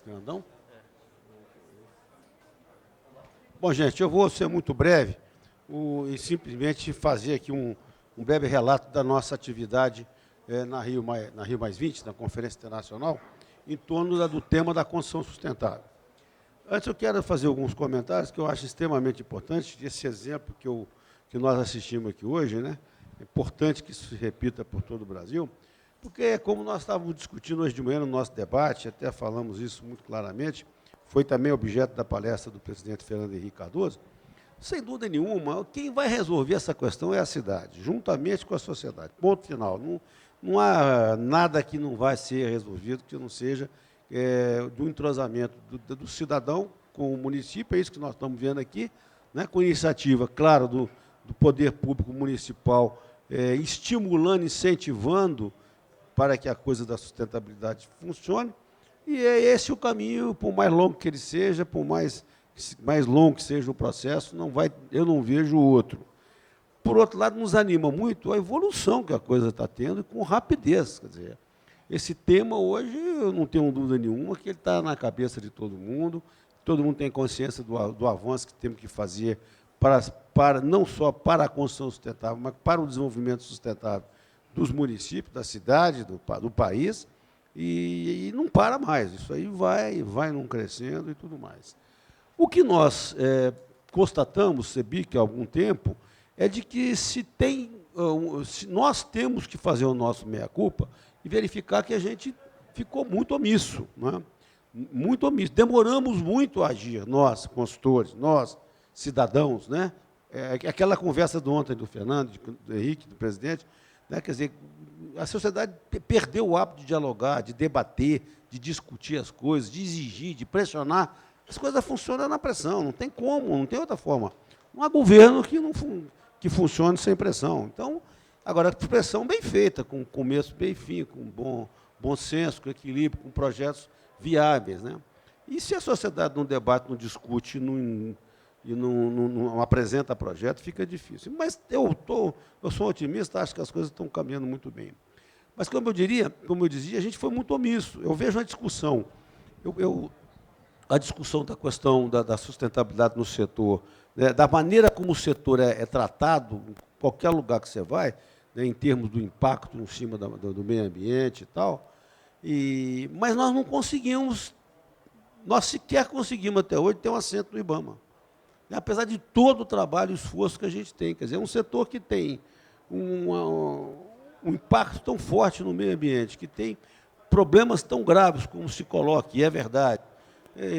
Grandão? Bom, gente, eu vou ser muito breve e simplesmente fazer aqui um breve relato da nossa atividade na Rio+20, na Conferência Internacional, em torno do tema da construção sustentável. Antes, eu quero fazer alguns comentários que eu acho extremamente importantes, esse exemplo que nós assistimos aqui hoje, né? É importante que isso se repita por todo o Brasil, porque, como nós estávamos discutindo hoje de manhã no nosso debate, até falamos isso muito claramente, foi também objeto da palestra do presidente Fernando Henrique Cardoso, sem dúvida nenhuma, quem vai resolver essa questão é a cidade, juntamente com a sociedade. Ponto final. Não há nada que não vai ser resolvido que não seja do entrosamento do cidadão com o município, é isso que nós estamos vendo aqui, né, com iniciativa, claro, do poder público municipal, estimulando, incentivando para que a coisa da sustentabilidade funcione, e é esse o caminho, por mais longo que ele seja, por mais longo que seja o processo, eu não vejo outro. Por outro lado, nos anima muito a evolução que a coisa está tendo, com rapidez. Quer dizer, esse tema hoje, eu não tenho dúvida nenhuma, que ele está na cabeça de todo mundo tem consciência do avanço que temos que fazer, não só para a construção sustentável, mas para o desenvolvimento sustentável dos municípios, da cidade, do país, e não para mais. Isso aí vai não crescendo e tudo mais. O que nós constatamos, CEBIC, há algum tempo, é de que se nós temos que fazer o nosso meia-culpa e verificar que a gente ficou muito omisso, não é? Muito omisso. Demoramos muito a agir, nós, consultores, nós, cidadãos, né? Aquela conversa de ontem do Fernando, do Henrique, do presidente, né? Quer dizer, a sociedade perdeu o hábito de dialogar, de debater, de discutir as coisas, de exigir, de pressionar. As coisas funcionam na pressão, não tem como, não tem outra forma. Não há governo que funcione sem pressão. Então, agora, pressão bem feita, com começo, meio e fim, com bom senso, com equilíbrio, com projetos viáveis, né? E se a sociedade não debate, não discute e não apresenta projeto, fica difícil. Mas eu sou otimista, acho que as coisas estão caminhando muito bem. Mas, como eu dizia, a gente foi muito omisso. Eu vejo a discussão. A discussão da questão da sustentabilidade no setor, né, da maneira como o setor é tratado, em qualquer lugar que você vai, né, em termos do impacto em cima do meio ambiente e tal, mas nós não conseguimos, nós sequer conseguimos até hoje ter um assento no IBAMA. Apesar de todo o trabalho e esforço que a gente tem. Quer dizer, é um setor que tem um impacto tão forte no meio ambiente, que tem problemas tão graves como se coloca, e é verdade.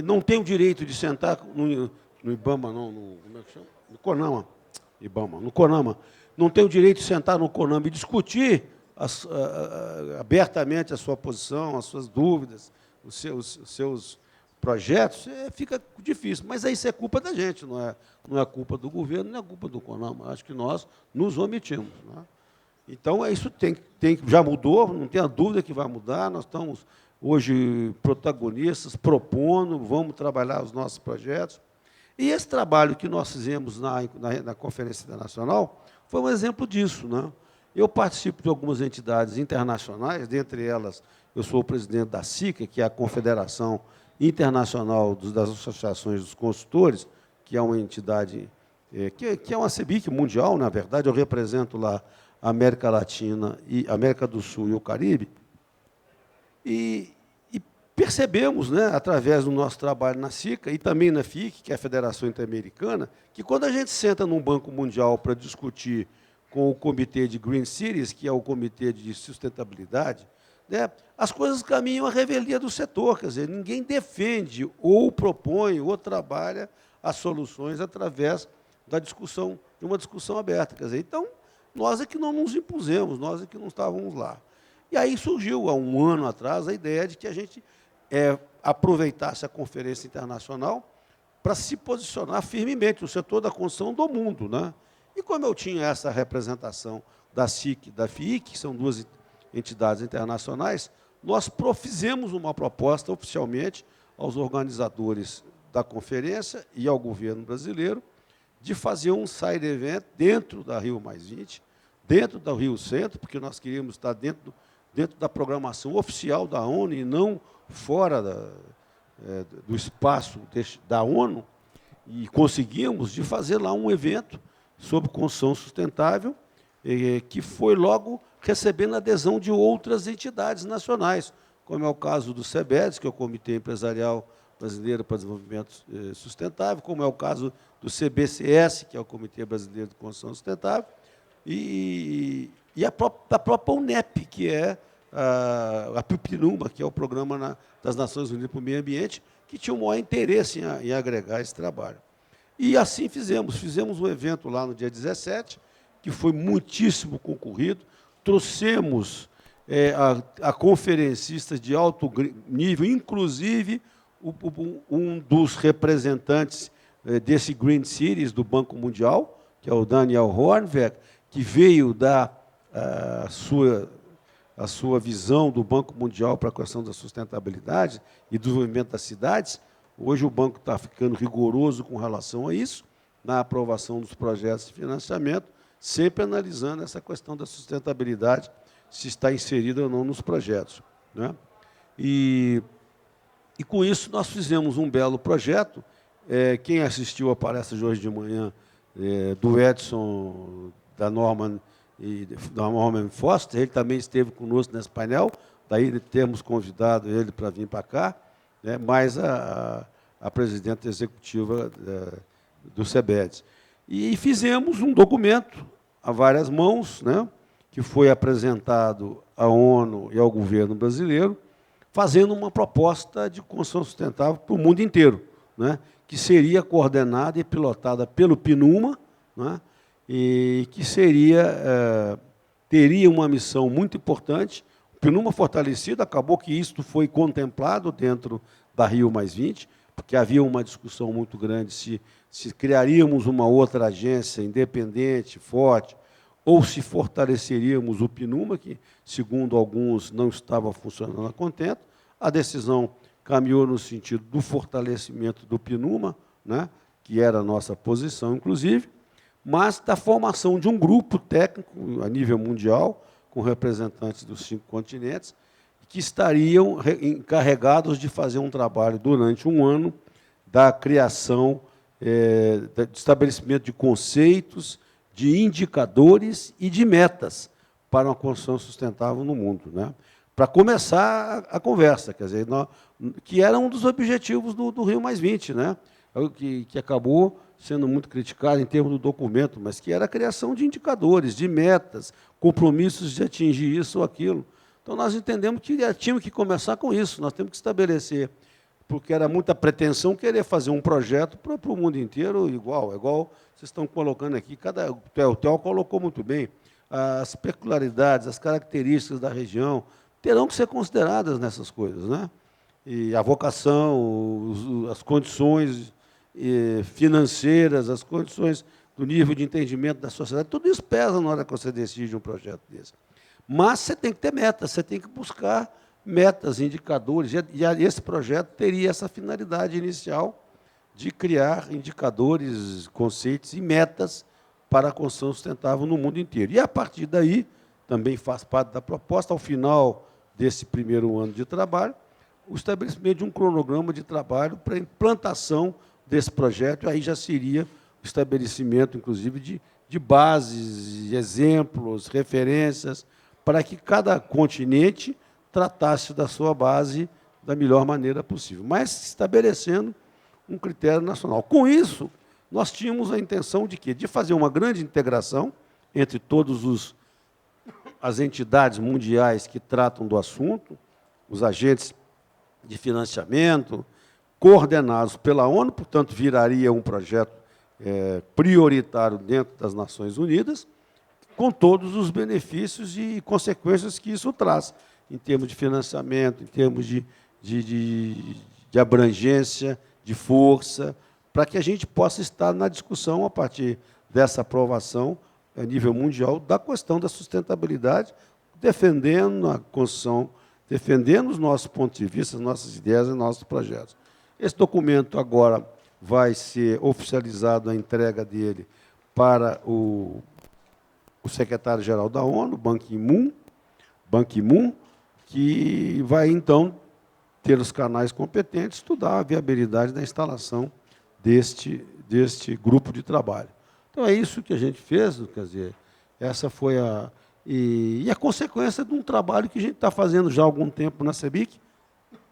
Não tem o direito de sentar no IBAMA, não, como é que chama? No CONAMA. IBAMA, no CONAMA. Não tem o direito de sentar no CONAMA e discutir abertamente a sua posição, as suas dúvidas, os seus projetos, fica difícil. Mas isso é culpa da gente, não é culpa do governo, não é culpa do CONAMA. Acho que nós nos omitimos. Né? Então, isso já mudou, não tenha dúvida que vai mudar. Nós estamos hoje protagonistas, propondo, vamos trabalhar os nossos projetos. E esse trabalho que nós fizemos na Conferência Internacional foi um exemplo disso. Né? Eu participo de algumas entidades internacionais, dentre elas, eu sou o presidente da SICA, que é a Confederação Internacional das Associações dos Consultores, que é uma entidade, que é uma CEBIC mundial, na verdade, eu represento lá a América Latina, a América do Sul e o Caribe, e percebemos, né, através do nosso trabalho na SICA e também na FIC, que é a Federação Interamericana, que quando a gente senta num Banco Mundial para discutir com o Comitê de Green Cities, que é o Comitê de Sustentabilidade, né, as coisas caminham à revelia do setor, quer dizer, ninguém defende ou propõe ou trabalha as soluções através da discussão, de uma discussão aberta. Quer dizer, então, nós é que não nos impusemos, nós é que não estávamos lá. E aí surgiu, há um ano atrás, a ideia de que a gente aproveitasse a Conferência Internacional para se posicionar firmemente no setor da construção do mundo. Né? E como eu tinha essa representação da SIC e da FIIC, que são duas entidades internacionais, nós fizemos uma proposta oficialmente aos organizadores da conferência e ao governo brasileiro de fazer um side event dentro da Rio+20, dentro do Rio Centro, porque nós queríamos estar dentro da programação oficial da ONU e não fora do espaço da ONU, e conseguimos de fazer lá um evento sobre construção sustentável, que foi logo recebendo adesão de outras entidades nacionais, como é o caso do CEBEDES, que é o Comitê Empresarial Brasileiro para Desenvolvimento Sustentável, como é o caso do CBCS, que é o Comitê Brasileiro de Construção Sustentável, e da própria UNEP, que é a PIPNUMA, que é o Programa das Nações Unidas para o Meio Ambiente, que tinha o maior interesse em agregar esse trabalho. E assim fizemos um evento lá no dia 17, que foi muitíssimo concorrido, trouxemos a conferencistas de alto nível, inclusive um dos representantes desse Green Cities do Banco Mundial, que é o Daniel Hornberg, que veio dar a sua visão do Banco Mundial para a questão da sustentabilidade e do desenvolvimento das cidades. Hoje o banco está ficando rigoroso com relação a isso, na aprovação dos projetos de financiamento, sempre analisando essa questão da sustentabilidade, se está inserida ou não nos projetos, né? E com isso nós fizemos um belo projeto. Quem assistiu a palestra de hoje de manhã do Edson, da Norman Foster, ele também esteve conosco nesse painel, daí temos convidado ele para vir para cá, né, mais a presidenta executiva do CEBEDES. E fizemos um documento a várias mãos, né, que foi apresentado à ONU e ao governo brasileiro, fazendo uma proposta de construção sustentável para o mundo inteiro, né, que seria coordenada e pilotada pelo PNUMA, né, e que teria uma missão muito importante. O PNUMA fortalecido, acabou que isso foi contemplado dentro da Rio+20, porque havia uma discussão muito grande se criaríamos uma outra agência independente, forte, ou se fortaleceríamos o PNUMA, que, segundo alguns, não estava funcionando a contento. A decisão caminhou no sentido do fortalecimento do PNUMA, né, que era a nossa posição, inclusive, mas da formação de um grupo técnico a nível mundial, com representantes dos 5 continentes, que estariam encarregados de fazer um trabalho durante um ano da criação, de estabelecimento de conceitos, de indicadores e de metas para uma construção sustentável no mundo, né? Para começar a conversa, quer dizer, que era um dos objetivos do Rio+20, né? Que acabou sendo muito criticado em termos do documento, mas que era a criação de indicadores, de metas, compromissos de atingir isso ou aquilo. Então, nós entendemos que tínhamos que começar com isso, nós temos que estabelecer, porque era muita pretensão querer fazer um projeto para o mundo inteiro igual vocês estão colocando aqui, o Theo colocou muito bem, as peculiaridades, as características da região terão que ser consideradas nessas coisas, né? E a vocação, as condições financeiras, as condições do nível de entendimento da sociedade, tudo isso pesa na hora que você decide um projeto desse. Mas você tem que ter metas, você tem que buscar metas, indicadores, e esse projeto teria essa finalidade inicial de criar indicadores, conceitos e metas para a construção sustentável no mundo inteiro. E, a partir daí, também faz parte da proposta, ao final desse primeiro ano de trabalho, o estabelecimento de um cronograma de trabalho para a implantação desse projeto, e aí já seria o estabelecimento, inclusive, de bases, exemplos, referências, para que cada continente tratasse da sua base da melhor maneira possível, mas estabelecendo um critério nacional. Com isso, nós tínhamos a intenção de quê? De fazer uma grande integração entre todas as entidades mundiais que tratam do assunto, os agentes de financiamento, coordenados pela ONU, portanto, viraria um projeto prioritário dentro das Nações Unidas, com todos os benefícios e consequências que isso traz, em termos de financiamento, em termos de abrangência, de força, para que a gente possa estar na discussão, a partir dessa aprovação a nível mundial, da questão da sustentabilidade, defendendo a construção, defendendo os nossos pontos de vista, as nossas ideias e nossos projetos. Esse documento agora vai ser oficializado, a entrega dele para o secretário-geral da ONU, Ban Ki-moon, que vai, então, ter os canais competentes, estudar a viabilidade da instalação deste grupo de trabalho. Então, é isso que a gente fez, quer dizer, essa foi a consequência de um trabalho que a gente está fazendo já há algum tempo na CEBIC,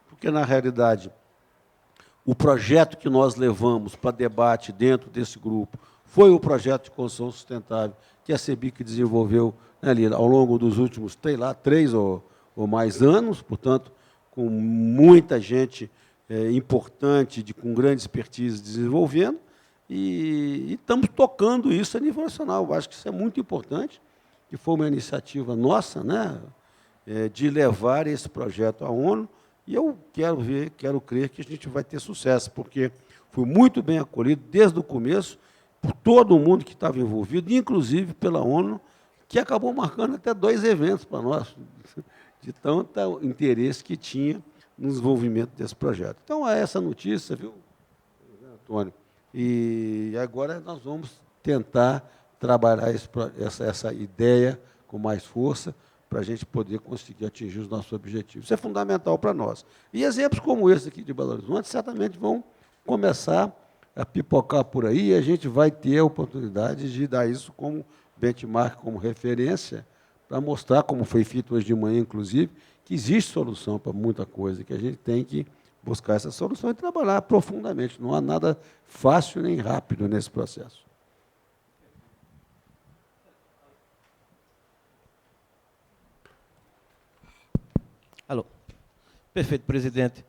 porque, na realidade, o projeto que nós levamos para debate dentro desse grupo foi o projeto de construção sustentável que a CEBIC desenvolveu, né, ali, ao longo dos últimos, sei lá, 3 ou mais anos, portanto, com muita gente importante, com grande expertise desenvolvendo, e estamos tocando isso a nível nacional. Eu acho que isso é muito importante, que foi uma iniciativa nossa, né, de levar esse projeto à ONU, e eu quero crer que a gente vai ter sucesso, porque foi muito bem acolhido desde o começo, por todo mundo que estava envolvido, inclusive pela ONU, que acabou marcando até 2 eventos para nós, de tanto interesse que tinha no desenvolvimento desse projeto. Então, é essa notícia, viu, Antônio? E agora nós vamos tentar trabalhar essa ideia com mais força, para a gente poder conseguir atingir os nossos objetivos. Isso é fundamental para nós. E exemplos como esse aqui de Belo Horizonte certamente vão começar a pipocar por aí, e a gente vai ter a oportunidade de dar isso como benchmark, como referência, para mostrar, como foi feito hoje de manhã, inclusive, que existe solução para muita coisa, que a gente tem que buscar essa solução e trabalhar profundamente. Não há nada fácil nem rápido nesse processo. Alô. Perfeito, presidente.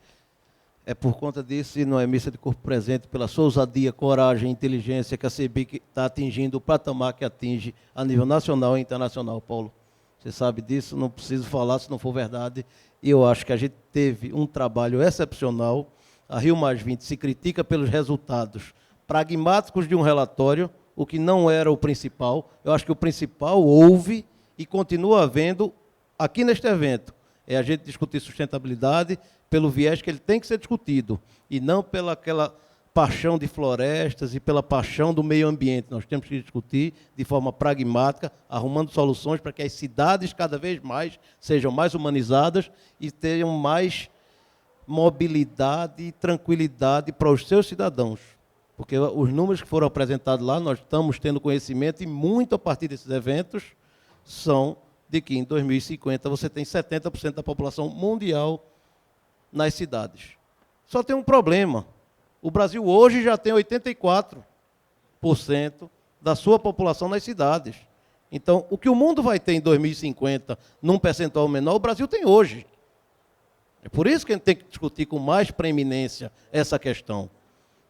É por conta disso, e não é missa de corpo presente, pela sua ousadia, coragem e inteligência que a CEBIC está atingindo o patamar que atinge a nível nacional e internacional, Paulo. Você sabe disso, não preciso falar se não for verdade. E eu acho que a gente teve um trabalho excepcional. A Rio+20 se critica pelos resultados pragmáticos de um relatório, o que não era o principal. Eu acho que o principal houve e continua havendo aqui neste evento. É a gente discutir sustentabilidade pelo viés que ele tem que ser discutido, e não pela aquela paixão de florestas e pela paixão do meio ambiente. Nós temos que discutir de forma pragmática, arrumando soluções para que as cidades cada vez mais sejam mais humanizadas e tenham mais mobilidade e tranquilidade para os seus cidadãos. Porque os números que foram apresentados lá, nós estamos tendo conhecimento, e muito a partir desses eventos, são de que em 2050 você tem 70% da população mundial nas cidades. Só tem um problema. O Brasil hoje já tem 84% da sua população nas cidades. Então, o que o mundo vai ter em 2050, num percentual menor, o Brasil tem hoje. É por isso que a gente tem que discutir com mais preeminência essa questão.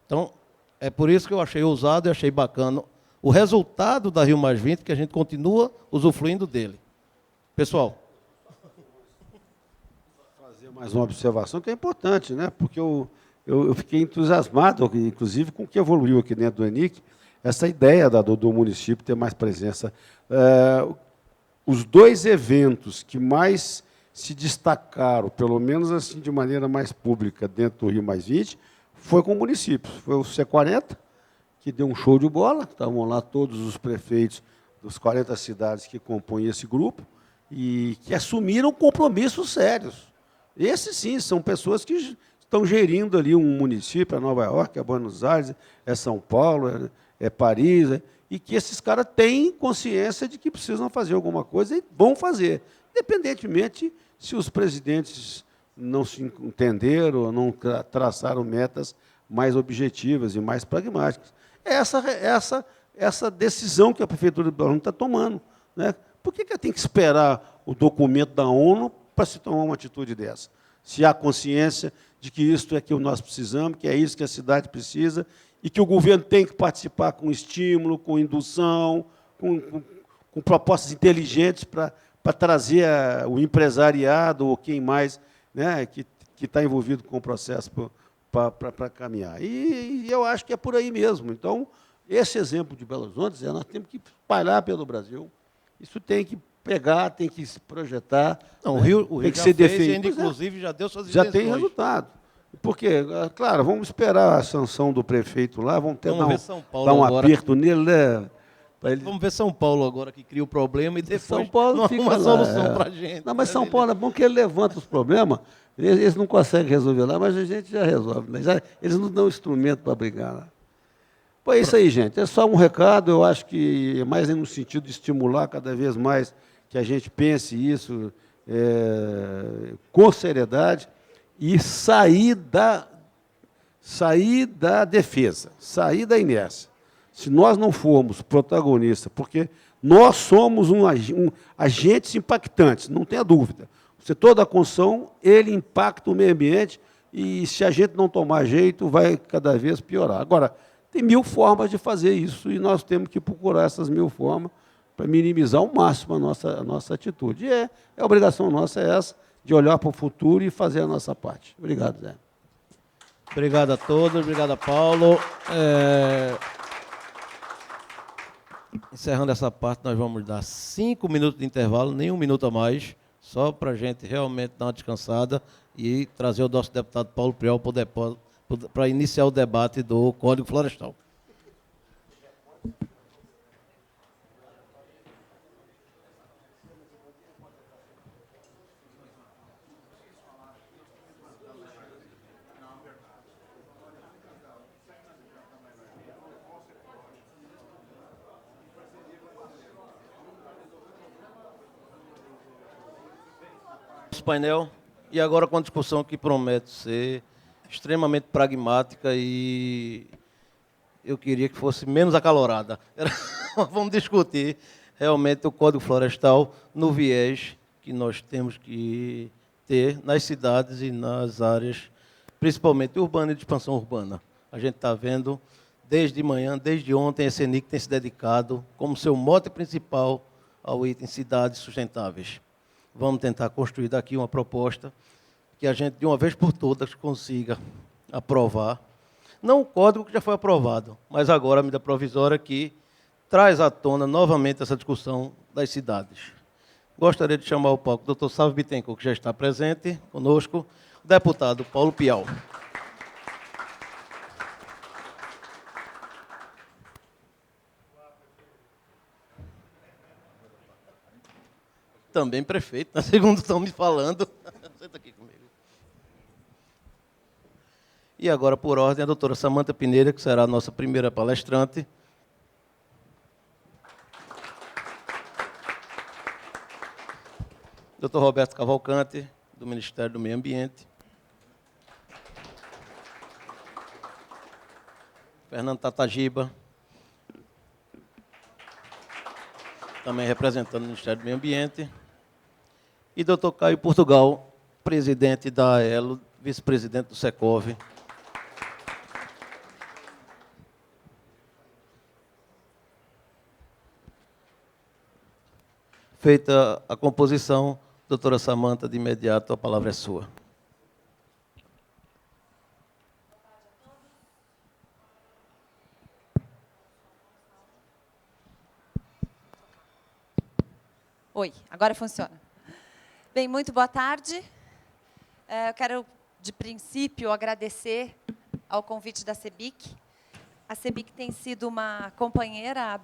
Então, é por isso que eu achei ousado e achei bacana o resultado da Rio+20, que a gente continua usufruindo dele. Pessoal. Fazer mais uma observação que é importante, né? Porque eu fiquei entusiasmado, inclusive, com o que evoluiu aqui dentro do ENIC, essa ideia do município ter mais presença. Os 2 eventos que mais se destacaram, pelo menos assim de maneira mais pública, dentro do Rio+20, foi com municípios. Foi o C40, que deu um show de bola, estavam lá todos os prefeitos dos 40 cidades que compõem esse grupo, e que assumiram compromissos sérios. Esses, sim, são pessoas que estão gerindo ali um município, é Nova York, é Buenos Aires, é São Paulo, é Paris, e que esses caras têm consciência de que precisam fazer alguma coisa e vão fazer, independentemente se os presidentes não se entenderam ou não traçaram metas mais objetivas e mais pragmáticas. É essa decisão que a Prefeitura de Belo Horizonte está tomando, né? Por que tem que esperar o documento da ONU para se tomar uma atitude dessa? Se há consciência de que isso é que nós precisamos, que é isso que a cidade precisa, e que o governo tem que participar com estímulo, com indução, com propostas inteligentes para trazer o empresariado ou quem mais, né, que está envolvido com o processo para caminhar. E eu acho que é por aí mesmo. Então, esse exemplo de Belo Horizonte, nós temos que espalhar pelo Brasil. Isso tem que pegar, tem que se projetar. Não, né? o Rio tem que já ser fez, definido. inclusive, já deu suas já intenções. tem resultado. Porque, claro, vamos esperar a sanção do prefeito lá, vamos ter dar um Paulo aperto nele, né, Vamos ver São Paulo agora, que cria o problema e depois São Paulo não fica arruma lá, solução para a gente. Não, mas São Paulo é bom que ele levanta os problemas, eles não conseguem resolver lá, mas a gente já resolve. Mas eles não dão instrumento para brigar lá. Pô, é isso aí, gente. É só um recado, eu acho que é mais no sentido de estimular cada vez mais que a gente pense isso com seriedade e sair da defesa, sair da inércia. Se nós não formos protagonistas, porque nós somos agentes impactantes, não tenha dúvida. O setor da construção, ele impacta o meio ambiente e, se a gente não tomar jeito, vai cada vez piorar. Agora, tem 1000 formas de fazer isso e nós temos que procurar essas 1000 formas para minimizar ao máximo a nossa atitude. E a obrigação nossa é essa, de olhar para o futuro e fazer a nossa parte. Obrigado, Zé. Obrigado a todos, obrigado, Paulo. Encerrando essa parte, nós vamos dar 5 minutos de intervalo, nem 1 minuto a mais, só para a gente realmente dar uma descansada e trazer o nosso deputado Paulo Priol para iniciar o debate do Código Florestal. Painel, e agora com a discussão que promete ser extremamente pragmática e eu queria que fosse menos acalorada. Vamos discutir realmente o Código Florestal no viés que nós temos que ter nas cidades e nas áreas, principalmente urbana e de expansão urbana. A gente está vendo desde manhã, desde ontem, a CENIC tem se dedicado como seu mote principal ao item cidades sustentáveis. Vamos tentar construir daqui uma proposta que a gente, de uma vez por todas, consiga aprovar. Não o código que já foi aprovado, mas agora a medida provisória que traz à tona novamente essa discussão das cidades. Gostaria de chamar ao palco o doutor Sávio Bittencourt, que já está presente conosco, o deputado Paulo Pial. Também prefeito, na segunda estão me falando. Senta aqui comigo. E agora, por ordem, a doutora Samanta Pineira, que será a nossa primeira palestrante. Doutor Roberto Cavalcante, do Ministério do Meio Ambiente. Fernando Tatagiba, também representando o Ministério do Meio Ambiente. E doutor Caio Portugal, presidente da AELO, vice-presidente do Secov. Feita a composição, doutora Samanta, de imediato, a palavra é sua. Oi, agora funciona. Bem, muito boa tarde. Eu quero, de princípio, agradecer ao convite da CEBIC. A CEBIC tem sido uma companheira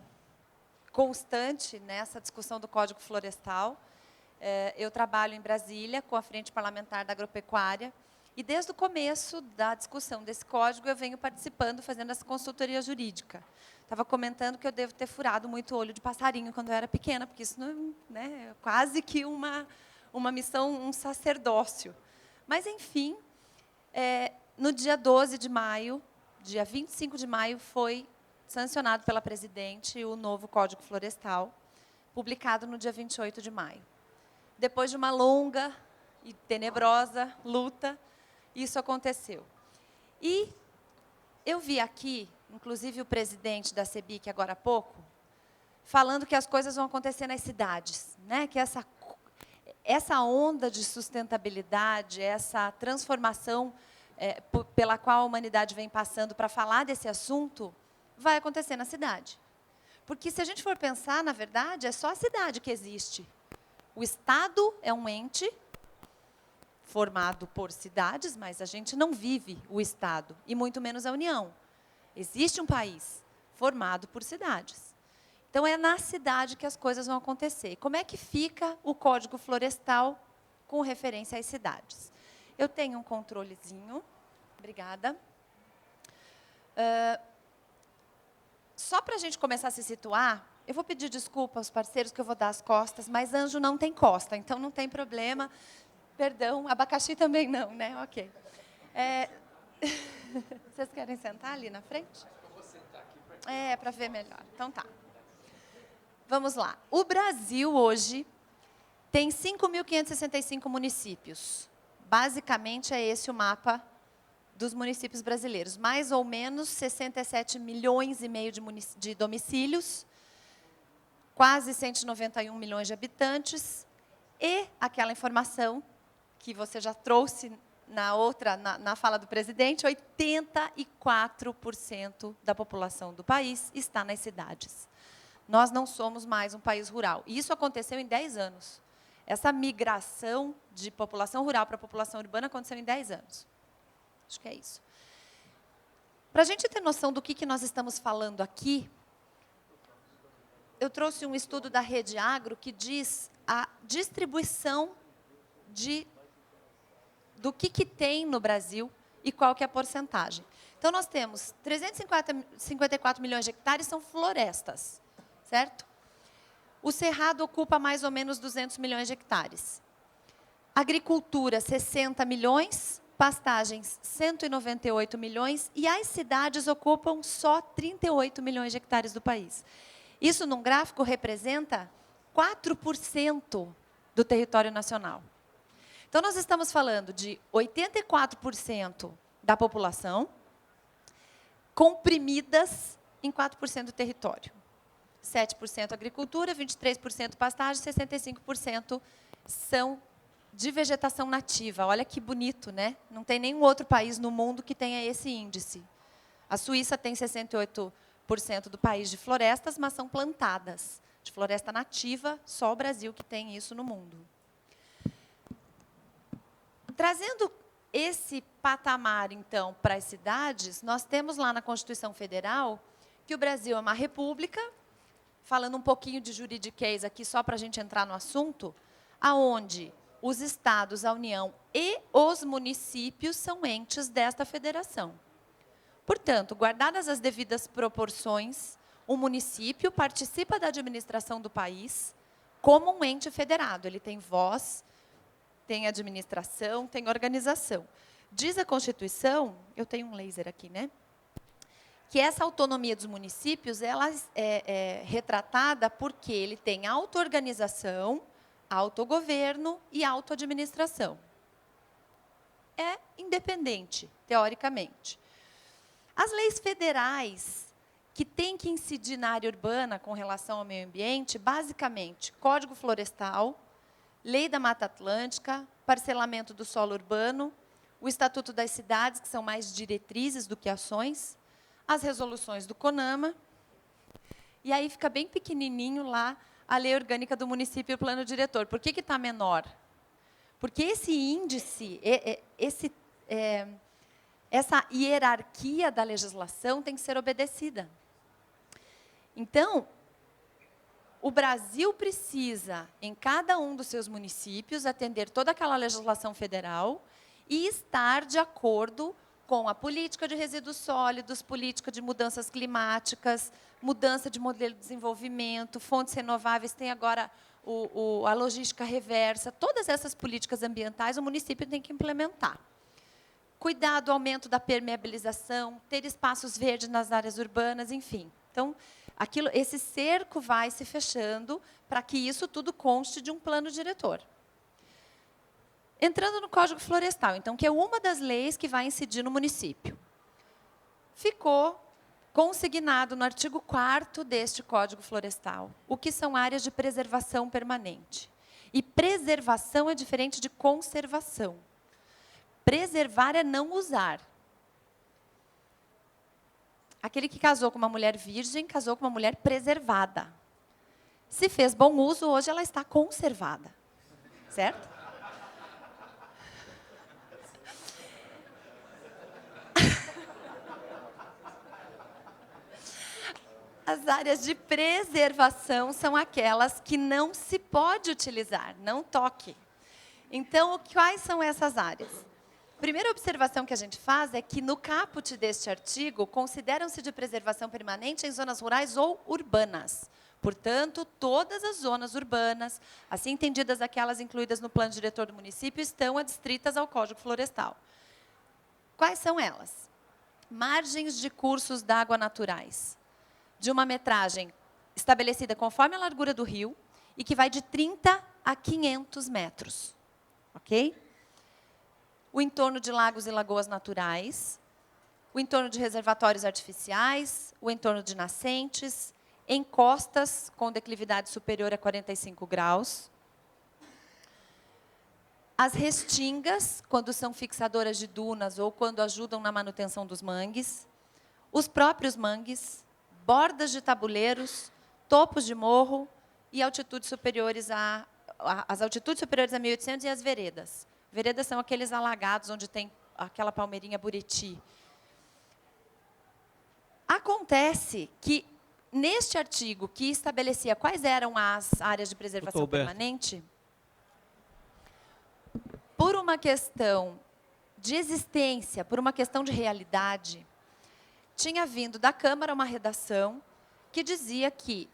constante nessa discussão do Código Florestal. Eu trabalho em Brasília com a Frente Parlamentar da Agropecuária e, desde o começo da discussão desse código, eu venho participando, fazendo essa consultoria jurídica. Estava comentando que eu devo ter furado muito olho de passarinho quando eu era pequena, porque isso não, né, é quase que uma missão, um sacerdócio. Mas, enfim, no dia 12 de maio, dia 25 de maio, foi sancionado pela presidente o novo Código Florestal, publicado no dia 28 de maio. Depois de uma longa e tenebrosa luta, isso aconteceu. E eu vi aqui, inclusive o presidente da CEBIC, agora há pouco, falando que as coisas vão acontecer nas cidades, né? Que essa onda de sustentabilidade, essa transformação pela qual a humanidade vem passando para falar desse assunto, vai acontecer na cidade. Porque, se a gente for pensar, na verdade, é só a cidade que existe. O Estado é um ente formado por cidades, mas a gente não vive o Estado, e muito menos a União. Existe um país formado por cidades. Então, é na cidade que as coisas vão acontecer. Como é que fica o Código Florestal com referência às cidades? Eu tenho um controlezinho. Obrigada. Só para a gente começar a se situar, eu vou pedir desculpa aos parceiros que eu vou dar as costas, mas anjo não tem costa, então não tem problema. Perdão, abacaxi também não, né? Ok. Vocês querem sentar ali na frente? Eu vou sentar aqui para ver melhor. Então tá. Vamos lá. O Brasil hoje tem 5.565 municípios. Basicamente é esse o mapa dos municípios brasileiros. Mais ou menos 67 milhões e meio de domicílios, quase 191 milhões de habitantes, e aquela informação que você já trouxe na fala do presidente, 84% da população do país está nas cidades. Nós não somos mais um país rural. E isso aconteceu em 10 anos. Essa migração de população rural para a população urbana aconteceu em 10 anos. Acho que é isso. Para a gente ter noção do que nós estamos falando aqui, eu trouxe um estudo da Rede Agro que diz a distribuição do que tem no Brasil e qual que é a porcentagem. Então, nós temos 354 milhões de hectares, são florestas, certo? O cerrado ocupa mais ou menos 200 milhões de hectares. Agricultura, 60 milhões, pastagens, 198 milhões, e as cidades ocupam só 38 milhões de hectares do país. Isso, num gráfico, representa 4% do território nacional. Então, nós estamos falando de 84% da população comprimidas em 4% do território. 7% agricultura, 23% pastagem, 65% são de vegetação nativa. Olha que bonito, né? Não tem nenhum outro país no mundo que tenha esse índice. A Suíça tem 68% do país de florestas, mas são plantadas. De floresta nativa, só o Brasil que tem isso no mundo. Trazendo esse patamar, então, para as cidades, nós temos lá na Constituição Federal que o Brasil é uma república, falando um pouquinho de juridiquês aqui, só para a gente entrar no assunto, aonde os estados, a União e os municípios são entes desta federação. Portanto, guardadas as devidas proporções, o município participa da administração do país como um ente federado. Ele tem voz, tem administração, tem organização. Diz a Constituição, eu tenho um laser aqui, né? Que essa autonomia dos municípios ela é retratada porque ele tem auto-organização, autogoverno e autoadministração. É independente, teoricamente. As leis federais que têm que incidir na área urbana com relação ao meio ambiente, basicamente, Código Florestal, Lei da Mata Atlântica, parcelamento do solo urbano, o Estatuto das Cidades, que são mais diretrizes do que ações, as resoluções do CONAMA, e aí fica bem pequenininho lá a lei orgânica do município e o plano diretor. Por que está menor? Porque esse índice, essa hierarquia da legislação tem que ser obedecida. Então, o Brasil precisa, em cada um dos seus municípios, atender toda aquela legislação federal e estar de acordo com a política de resíduos sólidos, política de mudanças climáticas, mudança de modelo de desenvolvimento, fontes renováveis, tem agora a logística reversa, todas essas políticas ambientais o município tem que implementar. Cuidar do aumento da permeabilização, ter espaços verdes nas áreas urbanas, enfim. Então, esse cerco vai se fechando para que isso tudo conste de um plano diretor. Entrando no Código Florestal, então, que é uma das leis que vai incidir no município. Ficou consignado no artigo 4º deste Código Florestal o que são áreas de preservação permanente. E preservação é diferente de conservação. Preservar é não usar. Aquele que casou com uma mulher virgem, casou com uma mulher preservada. Se fez bom uso, hoje ela está conservada. Certo? As áreas de preservação são aquelas que não se pode utilizar, não toque. Então, quais são essas áreas? A primeira observação que a gente faz é que no caput deste artigo, consideram-se de preservação permanente em zonas rurais ou urbanas. Portanto, todas as zonas urbanas, assim entendidas aquelas incluídas no plano diretor do município, estão adstritas ao Código Florestal. Quais são elas? Margens de cursos d'água naturais, de uma metragem estabelecida conforme a largura do rio e que vai de 30 a 500 metros. Ok? O entorno de lagos e lagoas naturais, o entorno de reservatórios artificiais, o entorno de nascentes, encostas com declividade superior a 45 graus, as restingas, quando são fixadoras de dunas ou quando ajudam na manutenção dos mangues, os próprios mangues, bordas de tabuleiros, topos de morro e altitudes superiores as altitudes superiores a 1.800 e as veredas. Veredas são aqueles alagados onde tem aquela palmeirinha buriti. Acontece que, neste artigo que estabelecia quais eram as áreas de preservação permanente, por uma questão de existência, por uma questão de realidade, tinha vindo da Câmara uma redação que dizia que,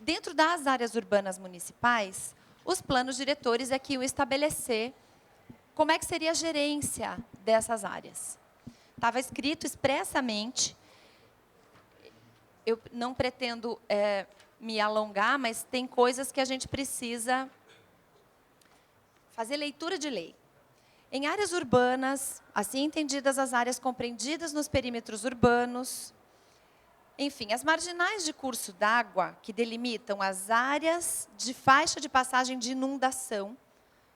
dentro das áreas urbanas municipais, os planos diretores é que iam estabelecer como é que seria a gerência dessas áreas. Estava escrito expressamente, eu não pretendo me alongar, mas tem coisas que a gente precisa fazer leitura de lei. Em áreas urbanas, assim entendidas as áreas compreendidas nos perímetros urbanos, enfim, as marginais de curso d'água que delimitam as áreas de faixa de passagem de inundação.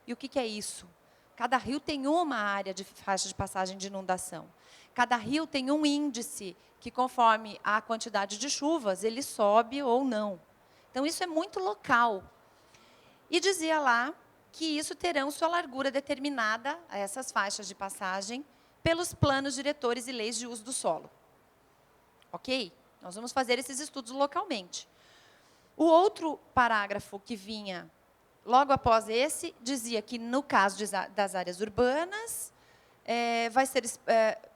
E o que é isso? Cada rio tem uma área de faixa de passagem de inundação. Cada rio tem um índice que, conforme a quantidade de chuvas, ele sobe ou não. Então, isso é muito local. E dizia lá que isso terão sua largura determinada, essas faixas de passagem, pelos planos diretores e leis de uso do solo. Ok? Nós vamos fazer esses estudos localmente. O outro parágrafo que vinha logo após esse, dizia que, no caso das áreas urbanas, vai ser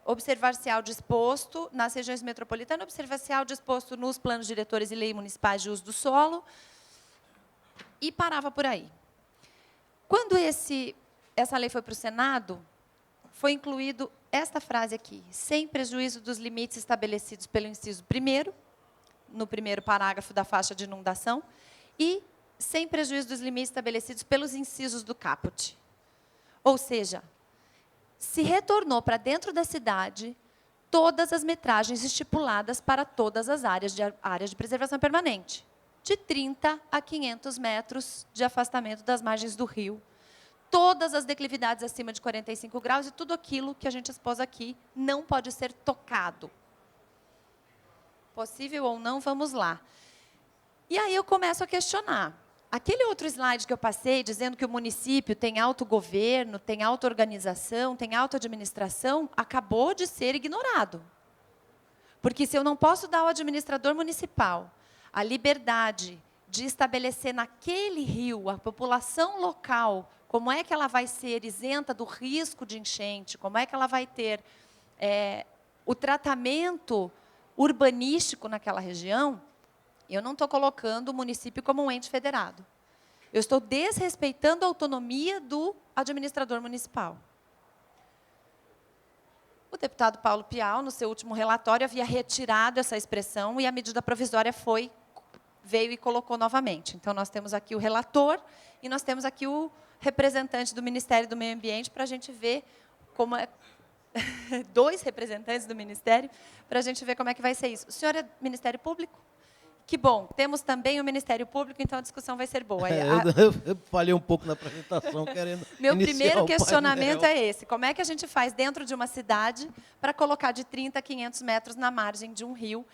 observacial disposto nas regiões metropolitanas, observacial disposto nos planos diretores e leis municipais de uso do solo, e parava por aí. Quando essa lei foi para o Senado, foi incluído esta frase aqui: sem prejuízo dos limites estabelecidos pelo inciso 1º, no primeiro parágrafo da faixa de inundação, e sem prejuízo dos limites estabelecidos pelos incisos do caput. Ou seja, se retornou para dentro da cidade todas as metragens estipuladas para todas as áreas de preservação permanente, de 30 a 500 metros de afastamento das margens do rio, todas as declividades acima de 45 graus e tudo aquilo que a gente expôs aqui não pode ser tocado. Possível ou não, vamos lá. E aí eu começo a questionar. Aquele outro slide que eu passei, dizendo que o município tem autogoverno, tem auto-organização, tem auto-administração, acabou de ser ignorado. Porque se eu não posso dar ao administrador municipal a liberdade de estabelecer naquele rio, a população local, como é que ela vai ser isenta do risco de enchente, como é que ela vai ter o tratamento urbanístico naquela região, eu não estou colocando o município como um ente federado. Eu estou desrespeitando a autonomia do administrador municipal. O deputado Paulo Pial, no seu último relatório, havia retirado essa expressão e a medida provisória veio e colocou novamente. Então, nós temos aqui o relator e nós temos aqui o representante do Ministério do Meio Ambiente para a gente ver como é... dois representantes do Ministério, para a gente ver como é que vai ser isso. O senhor é Ministério Público? Que bom, temos também o Ministério Público, então a discussão vai ser boa. Eu falhei um pouco na apresentação, querendo Meu primeiro o questionamento painel. é esse: como é que a gente faz dentro de uma cidade para colocar de 30 a 500 metros na margem de um rio,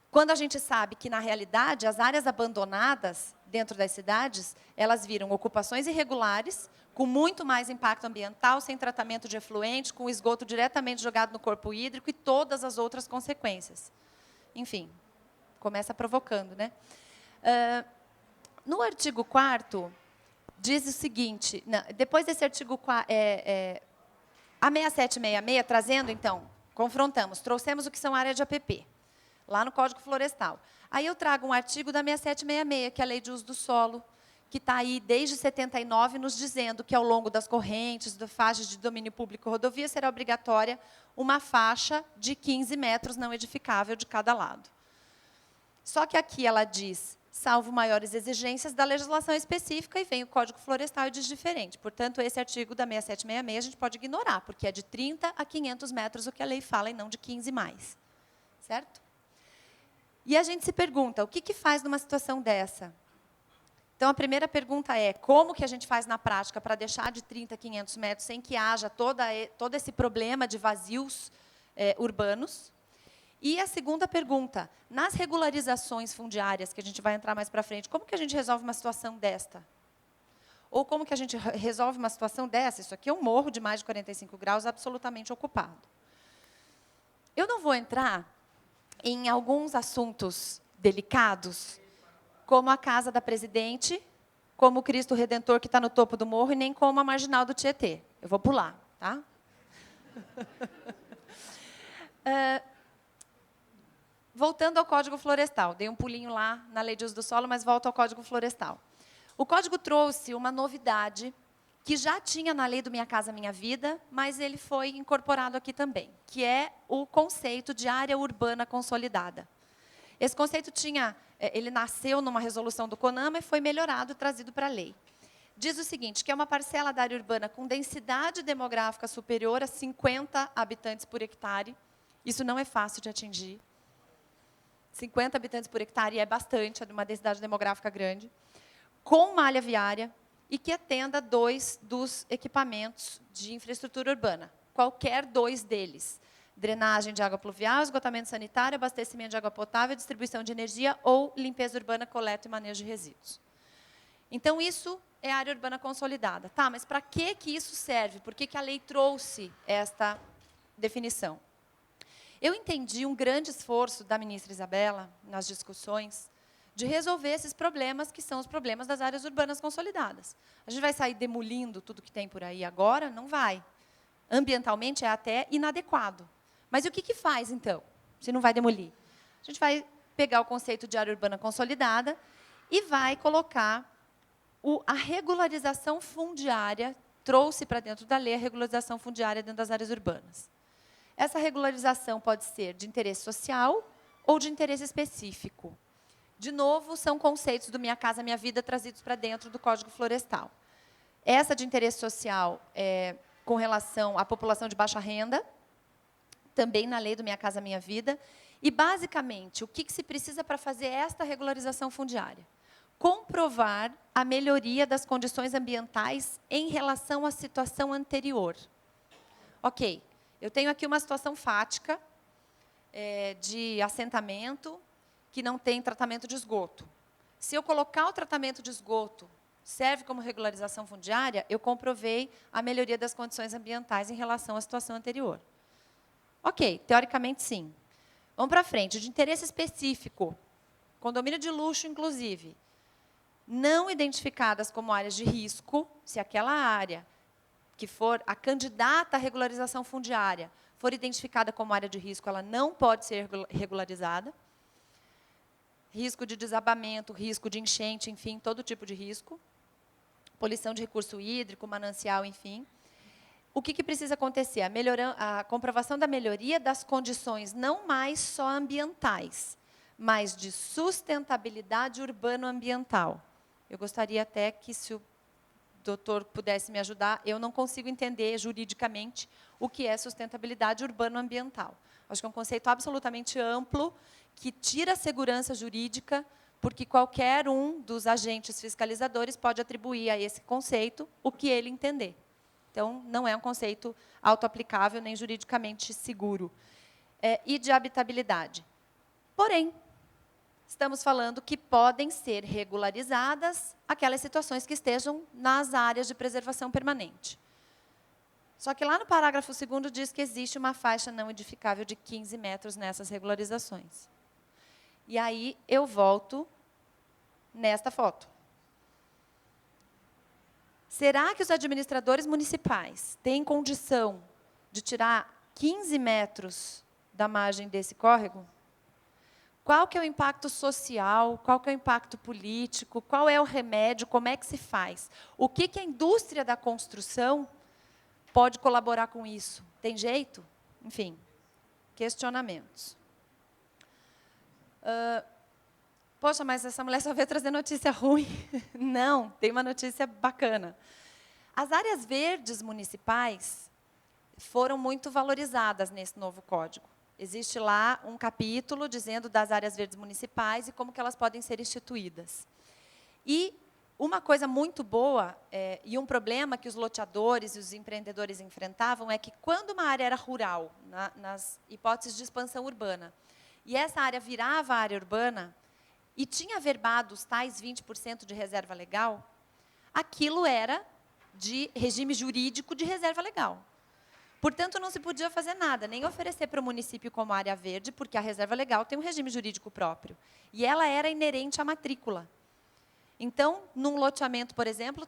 quando a gente sabe que, na realidade, as áreas abandonadas dentro das cidades, elas viram ocupações irregulares, com muito mais impacto ambiental, sem tratamento de efluente, com esgoto diretamente jogado no corpo hídrico e todas as outras consequências. Enfim, começa provocando, né? No artigo 4º, diz o seguinte, depois desse artigo 4, a 6766, trazendo, então, confrontamos, trouxemos o que são área de APP, lá no Código Florestal. Aí eu trago um artigo da 6766, que é a Lei de Uso do Solo, que está aí desde 79, nos dizendo que ao longo das correntes, das faixas de domínio público e rodovia, será obrigatória uma faixa de 15 metros não edificável de cada lado. Só que aqui ela diz, salvo maiores exigências da legislação específica, e vem o Código Florestal e diz diferente. Portanto, esse artigo da 6766 a gente pode ignorar, porque é de 30 a 500 metros o que a lei fala, e não de 15 mais. Certo? E a gente se pergunta, o que faz numa situação dessa? Então, a primeira pergunta é, como que a gente faz na prática para deixar de 30 a 500 metros sem que haja todo esse problema de vazios urbanos? E a segunda pergunta, nas regularizações fundiárias, que a gente vai entrar mais para frente, como que a gente resolve uma situação desta? Ou como que a gente resolve uma situação dessa? Isso aqui é um morro de mais de 45 graus absolutamente ocupado. Eu não vou entrar em alguns assuntos delicados, como a Casa da Presidente, como o Cristo Redentor que está no topo do morro, e nem como a Marginal do Tietê. Eu vou pular, tá? Voltando ao Código Florestal, dei um pulinho lá na Lei de Uso do Solo, mas volto ao Código Florestal. O Código trouxe uma novidade que já tinha na Lei do Minha Casa Minha Vida, mas ele foi incorporado aqui também, que é o conceito de área urbana consolidada. Esse conceito ele nasceu numa resolução do CONAMA e foi melhorado e trazido para a lei. Diz o seguinte, que é uma parcela da área urbana com densidade demográfica superior a 50 habitantes por hectare. Isso não é fácil de atingir. 50 habitantes por hectare é bastante, é de uma densidade demográfica grande, com malha viária e que atenda 2 dos equipamentos de infraestrutura urbana, qualquer 2 deles. Drenagem de água pluvial, esgotamento sanitário, abastecimento de água potável, distribuição de energia ou limpeza urbana, coleta e manejo de resíduos. Então, isso é área urbana consolidada. Tá, mas para que isso serve? Por que a lei trouxe esta definição? Eu entendi um grande esforço da ministra Isabela, nas discussões, de resolver esses problemas, que são os problemas das áreas urbanas consolidadas. A gente vai sair demolindo tudo que tem por aí agora? Não vai. Ambientalmente é até inadequado. Mas e o que faz, então, se não vai demolir? A gente vai pegar o conceito de área urbana consolidada e vai colocar a regularização fundiária, trouxe para dentro da lei a regularização fundiária dentro das áreas urbanas. Essa regularização pode ser de interesse social ou de interesse específico. De novo, são conceitos do Minha Casa Minha Vida trazidos para dentro do Código Florestal. Essa de interesse social é com relação à população de baixa renda, também na lei do Minha Casa Minha Vida. E, basicamente, o que se precisa para fazer esta regularização fundiária? Comprovar a melhoria das condições ambientais em relação à situação anterior. Ok, eu tenho aqui uma situação fática de assentamento que não tem tratamento de esgoto. Se eu colocar o tratamento de esgoto, serve como regularização fundiária, eu comprovei a melhoria das condições ambientais em relação à situação anterior. Ok, teoricamente, sim. Vamos para frente. De interesse específico, condomínio de luxo, inclusive, não identificadas como áreas de risco, se aquela área que for a candidata à regularização fundiária for identificada como área de risco, ela não pode ser regularizada. Risco de desabamento, risco de enchente, enfim, todo tipo de risco. Poluição de recurso hídrico, manancial, enfim. O que precisa acontecer? A comprovação da melhoria das condições, não mais só ambientais, mas de sustentabilidade urbano-ambiental. Eu gostaria até que, se o doutor pudesse me ajudar, eu não consigo entender juridicamente o que é sustentabilidade urbano-ambiental. Acho que é um conceito absolutamente amplo, que tira a segurança jurídica, porque qualquer um dos agentes fiscalizadores pode atribuir a esse conceito o que ele entender. Então, não é um conceito autoaplicável nem juridicamente seguro. E de habitabilidade. Porém, estamos falando que podem ser regularizadas aquelas situações que estejam nas áreas de preservação permanente. Só que lá no parágrafo 2º diz que existe uma faixa não edificável de 15 metros nessas regularizações. E aí eu volto nesta foto. Será que os administradores municipais têm condição de tirar 15 metros da margem desse córrego? Qual que é o impacto social? Qual que é o impacto político? Qual é o remédio? Como é que se faz? O que que a indústria da construção pode colaborar com isso? Tem jeito? Enfim, questionamentos. Poxa, mas essa mulher só veio trazer notícia ruim. Não, tem uma notícia bacana. As áreas verdes municipais foram muito valorizadas nesse novo código. Existe lá um capítulo dizendo das áreas verdes municipais e como que elas podem ser instituídas. E uma coisa muito boa, e um problema que os loteadores e os empreendedores enfrentavam, é que quando uma área era rural, nas hipóteses de expansão urbana, e essa área virava área urbana, e tinha verbados tais 20% de reserva legal, aquilo era de regime jurídico de reserva legal. Portanto, não se podia fazer nada, nem oferecer para o município como área verde, porque a reserva legal tem um regime jurídico próprio. E ela era inerente à matrícula. Então, num loteamento, por exemplo,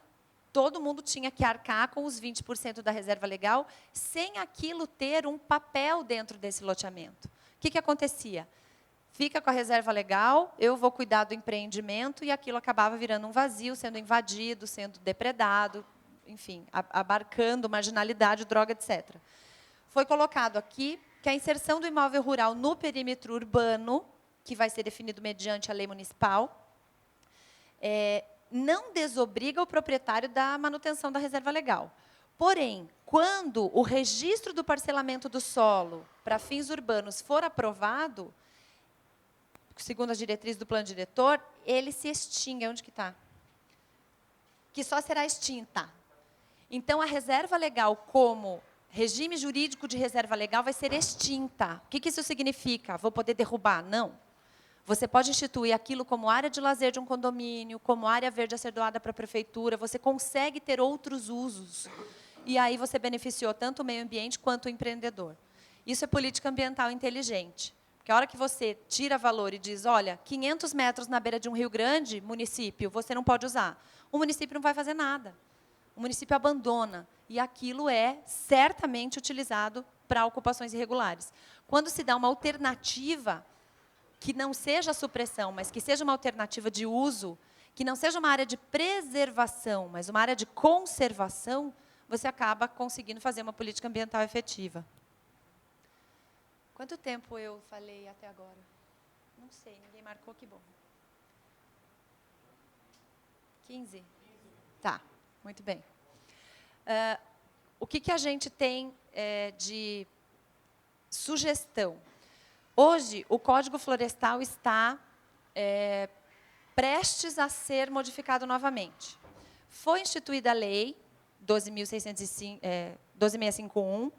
todo mundo tinha que arcar com os 20% da reserva legal, sem aquilo ter um papel dentro desse loteamento. O que que acontecia? Fica com a reserva legal, eu vou cuidar do empreendimento, e aquilo acabava virando um vazio, sendo invadido, sendo depredado, enfim, abarcando marginalidade, droga, etc. Foi colocado aqui que a inserção do imóvel rural no perímetro urbano, que vai ser definido mediante a lei municipal, não desobriga o proprietário da manutenção da reserva legal. Porém, quando o registro do parcelamento do solo para fins urbanos for aprovado, segundo as diretrizes do plano diretor, ele se extingue. Onde que está? Que só será extinta. Então, a reserva legal como regime jurídico de reserva legal vai ser extinta. O que que isso significa? Vou poder derrubar? Não. Você pode instituir aquilo como área de lazer de um condomínio, como área verde a ser doada para a prefeitura, você consegue ter outros usos. E aí você beneficiou tanto o meio ambiente quanto o empreendedor. Isso é política ambiental inteligente. Porque a hora que você tira valor e diz, olha, 500 metros na beira de um rio grande, município, você não pode usar. O município não vai fazer nada. O município abandona, e aquilo é certamente utilizado para ocupações irregulares. Quando se dá uma alternativa, que não seja a supressão, mas que seja uma alternativa de uso, que não seja uma área de preservação, mas uma área de conservação, você acaba conseguindo fazer uma política ambiental efetiva. Quanto tempo eu falei até agora? Não sei, ninguém marcou, que bom. 15? Tá. Muito bem. O que que a gente tem de sugestão? Hoje, o Código Florestal está prestes a ser modificado novamente. Foi instituída a Lei 12.651,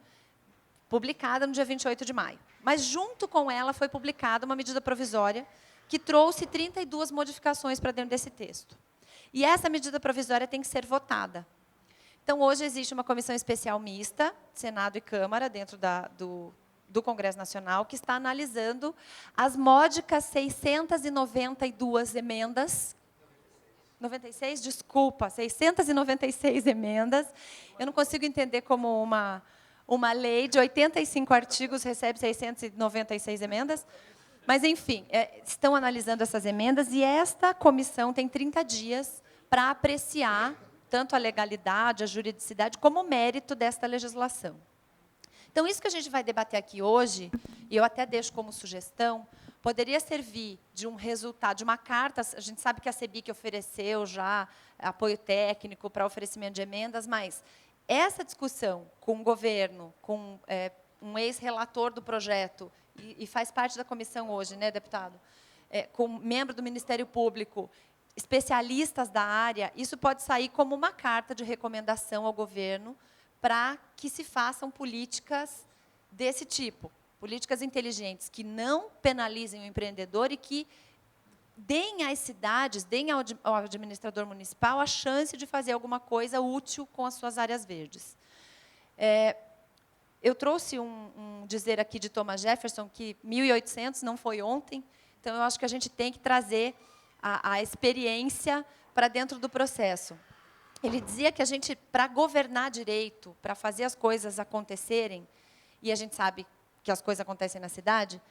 publicada no dia 28 de maio. Mas, junto com ela, foi publicada uma medida provisória que trouxe 32 modificações para dentro desse texto. E essa medida provisória tem que ser votada. Então, hoje existe uma comissão especial mista, Senado e Câmara, dentro do Congresso Nacional, que está analisando as módicas 692 emendas. 96? Desculpa, 696 emendas. Eu não consigo entender como uma lei de 85 artigos recebe 696 emendas. Mas, enfim, estão analisando essas emendas, e esta comissão tem 30 dias para apreciar tanto a legalidade, a juridicidade, como o mérito desta legislação. Então, isso que a gente vai debater aqui hoje, e eu até deixo como sugestão, poderia servir de um resultado, de uma carta. A gente sabe que a CEBIC ofereceu já apoio técnico para oferecimento de emendas, mas essa discussão com o governo, com um ex-relator do projeto, e faz parte da comissão hoje, né, deputado? Com membro do Ministério Público, especialistas da área, isso pode sair como uma carta de recomendação ao governo para que se façam políticas desse tipo, políticas inteligentes, que não penalizem o empreendedor e que deem às cidades, deem ao administrador municipal a chance de fazer alguma coisa útil com as suas áreas verdes. Eu trouxe um dizer aqui de Thomas Jefferson, que 1800 não foi ontem, Então, eu acho que a gente tem que trazer a experiência para dentro do processo. Ele dizia que a gente, para governar direito, para fazer as coisas acontecerem, e a gente sabe que as coisas acontecem na cidade,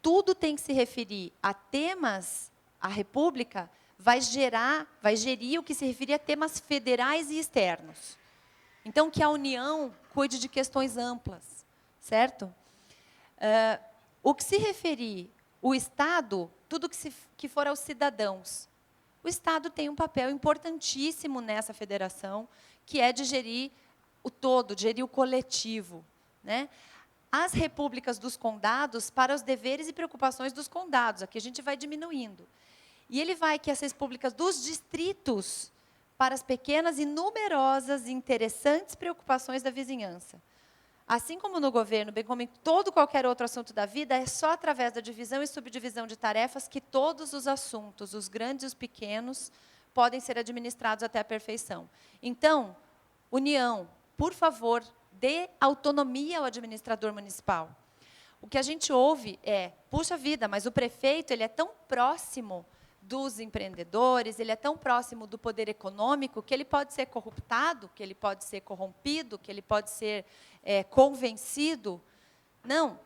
tudo tem que se referir a temas, a República vai gerir o que se referir a temas federais e externos. Então, que a União cuide de questões amplas, certo? O que se referir o Estado, tudo que for aos cidadãos. O Estado tem um papel importantíssimo nessa federação, que é de gerir o todo, de gerir o coletivo, né? As repúblicas dos condados para os deveres e preocupações dos condados. Aqui a gente vai diminuindo. E ele vai que as repúblicas dos distritos para as pequenas e numerosas e interessantes preocupações da vizinhança. Assim como no governo, bem como em todo qualquer outro assunto da vida, é só através da divisão e subdivisão de tarefas que todos os assuntos, os grandes e os pequenos, podem ser administrados até a perfeição. Então, União, por favor, dê autonomia ao administrador municipal. O que a gente ouve é, puxa vida, mas o prefeito ele é tão próximo dos empreendedores, ele é tão próximo do poder econômico que ele pode ser corruptado, que ele pode ser corrompido, que ele pode ser convencido. Não.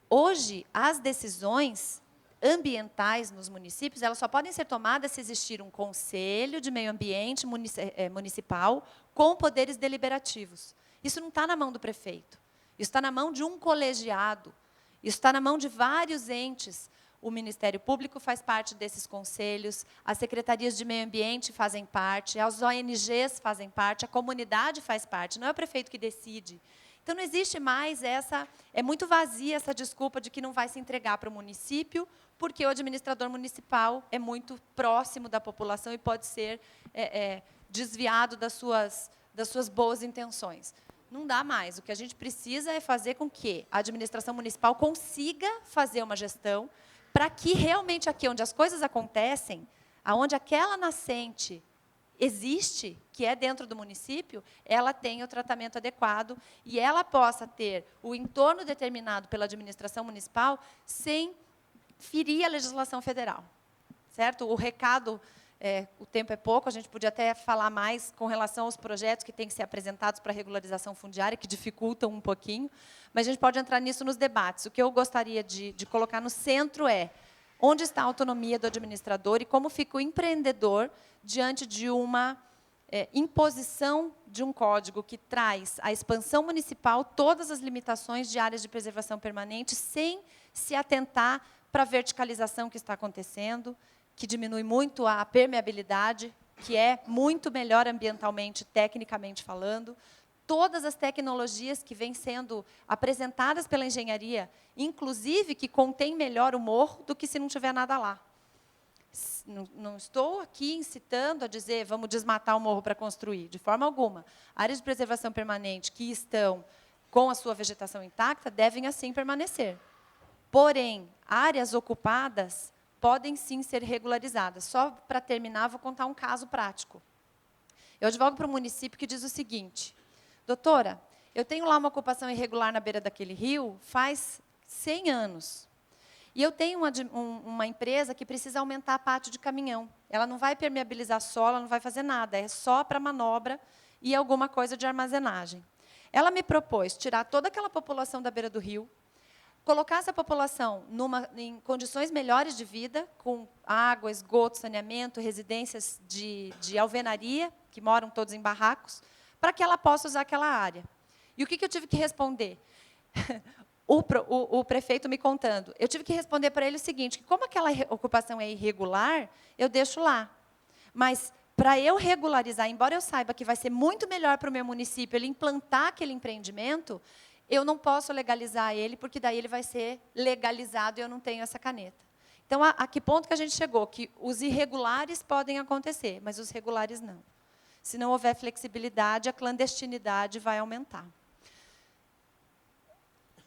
Hoje, as decisões ambientais nos municípios, elas só podem ser tomadas se existir um conselho de meio ambiente municipal com poderes deliberativos. Isso não está na mão do prefeito. Isso está na mão de um colegiado. Isso está na mão de vários entes. O Ministério Público faz parte desses conselhos, as secretarias de meio ambiente fazem parte, as ONGs fazem parte, a comunidade faz parte, não é o prefeito que decide. Então, não existe mais é muito vazia essa desculpa de que não vai se entregar para o município, porque o administrador municipal é muito próximo da população e pode ser desviado das suas boas intenções. Não dá mais. O que a gente precisa é fazer com que a administração municipal consiga fazer uma gestão para que realmente aqui onde as coisas acontecem, aonde aquela nascente existe, que é dentro do município, ela tenha o tratamento adequado e ela possa ter o entorno determinado pela administração municipal sem ferir a legislação federal. Certo? O recado, o tempo é pouco, a gente podia até falar mais com relação aos projetos que têm que ser apresentados para a regularização fundiária, que dificultam um pouquinho, mas a gente pode entrar nisso nos debates. O que eu gostaria de colocar no centro é onde está a autonomia do administrador e como fica o empreendedor diante de uma imposição de um código que traz a expansão municipal, todas as limitações de áreas de preservação permanente, sem se atentar para a verticalização que está acontecendo, que diminui muito a permeabilidade, que é muito melhor ambientalmente, tecnicamente falando, todas as tecnologias que vêm sendo apresentadas pela engenharia, inclusive que contém melhor o morro do que se não tiver nada lá. Não estou aqui incitando a dizer vamos desmatar o morro para construir, de forma alguma. Áreas de preservação permanente que estão com a sua vegetação intacta devem assim permanecer. Porém, áreas ocupadas podem sim ser regularizadas. Só para terminar, vou contar um caso prático. Eu advogo para um município que diz o seguinte: doutora, eu tenho lá uma ocupação irregular na beira daquele rio faz 100 anos. E eu tenho uma empresa que precisa aumentar a pátio de caminhão. Ela não vai permeabilizar solo, ela não vai fazer nada, é só para manobra e alguma coisa de armazenagem. Ela me propôs tirar toda aquela população da beira do rio, colocar essa população em condições melhores de vida, com água, esgoto, saneamento, residências de alvenaria, que moram todos em barracos, para que ela possa usar aquela área. E o que eu tive que responder? O prefeito me contando. Eu tive que responder para ele o seguinte, que como aquela ocupação é irregular, eu deixo lá. Mas, para eu regularizar, embora eu saiba que vai ser muito melhor para o meu município ele implantar aquele empreendimento, eu não posso legalizar ele, porque daí ele vai ser legalizado e eu não tenho essa caneta. Então, a que ponto que a gente chegou? Que os irregulares podem acontecer, mas os regulares não. Se não houver flexibilidade, a clandestinidade vai aumentar.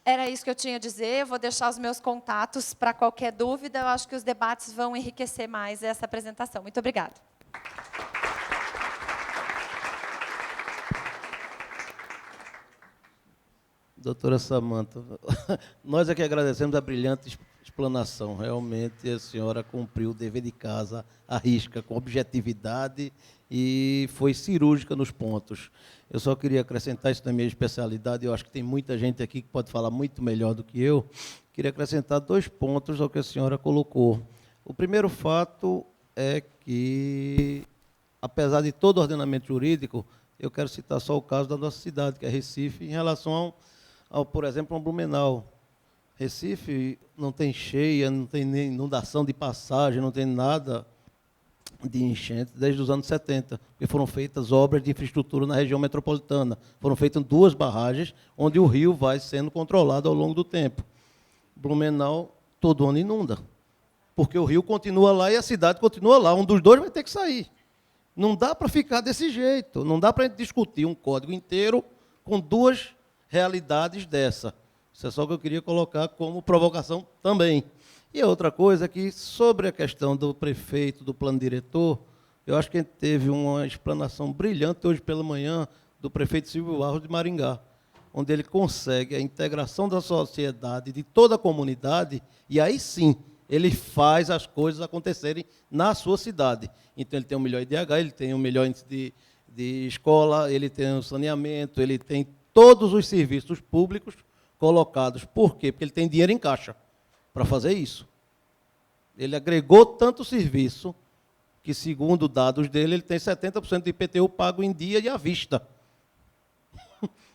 Era isso que eu tinha a dizer. Eu vou deixar os meus contatos para qualquer dúvida. Eu acho que os debates vão enriquecer mais essa apresentação. Muito obrigada. Doutora Samanta, nós aqui agradecemos a brilhante explanação. Realmente a senhora cumpriu o dever de casa à risca, com objetividade e foi cirúrgica nos pontos. Eu só queria acrescentar isso na minha especialidade, eu acho que tem muita gente aqui que pode falar muito melhor do que eu. Queria acrescentar 2 pontos ao que a senhora colocou. O primeiro fato é que, apesar de todo o ordenamento jurídico, eu quero citar só o caso da nossa cidade, que é Recife, em relação ao, por exemplo, ao Blumenau. Recife não tem cheia, não tem nem inundação de passagem, não tem nada de enchente desde os anos 70, porque foram feitas obras de infraestrutura na região metropolitana. Foram feitas 2 barragens, onde o rio vai sendo controlado ao longo do tempo. Blumenau, todo ano inunda, porque o rio continua lá e a cidade continua lá. Um dos 2 vai ter que sair. Não dá para ficar desse jeito, não dá para a gente discutir um código inteiro com 2 realidades dessa. Isso é só o que eu queria colocar como provocação também. E a outra coisa é que, sobre a questão do prefeito, do plano diretor, eu acho que a gente teve uma explanação brilhante hoje pela manhã do prefeito Silvio Barros de Maringá, onde ele consegue a integração da sociedade, de toda a comunidade, e aí sim, ele faz as coisas acontecerem na sua cidade. Então, ele tem o melhor IDH, ele tem o melhor índice de escola, ele tem o saneamento, ele tem todos os serviços públicos colocados. Por quê? Porque ele tem dinheiro em caixa para fazer isso. Ele agregou tanto serviço que, segundo dados dele, ele tem 70% do IPTU pago em dia e à vista.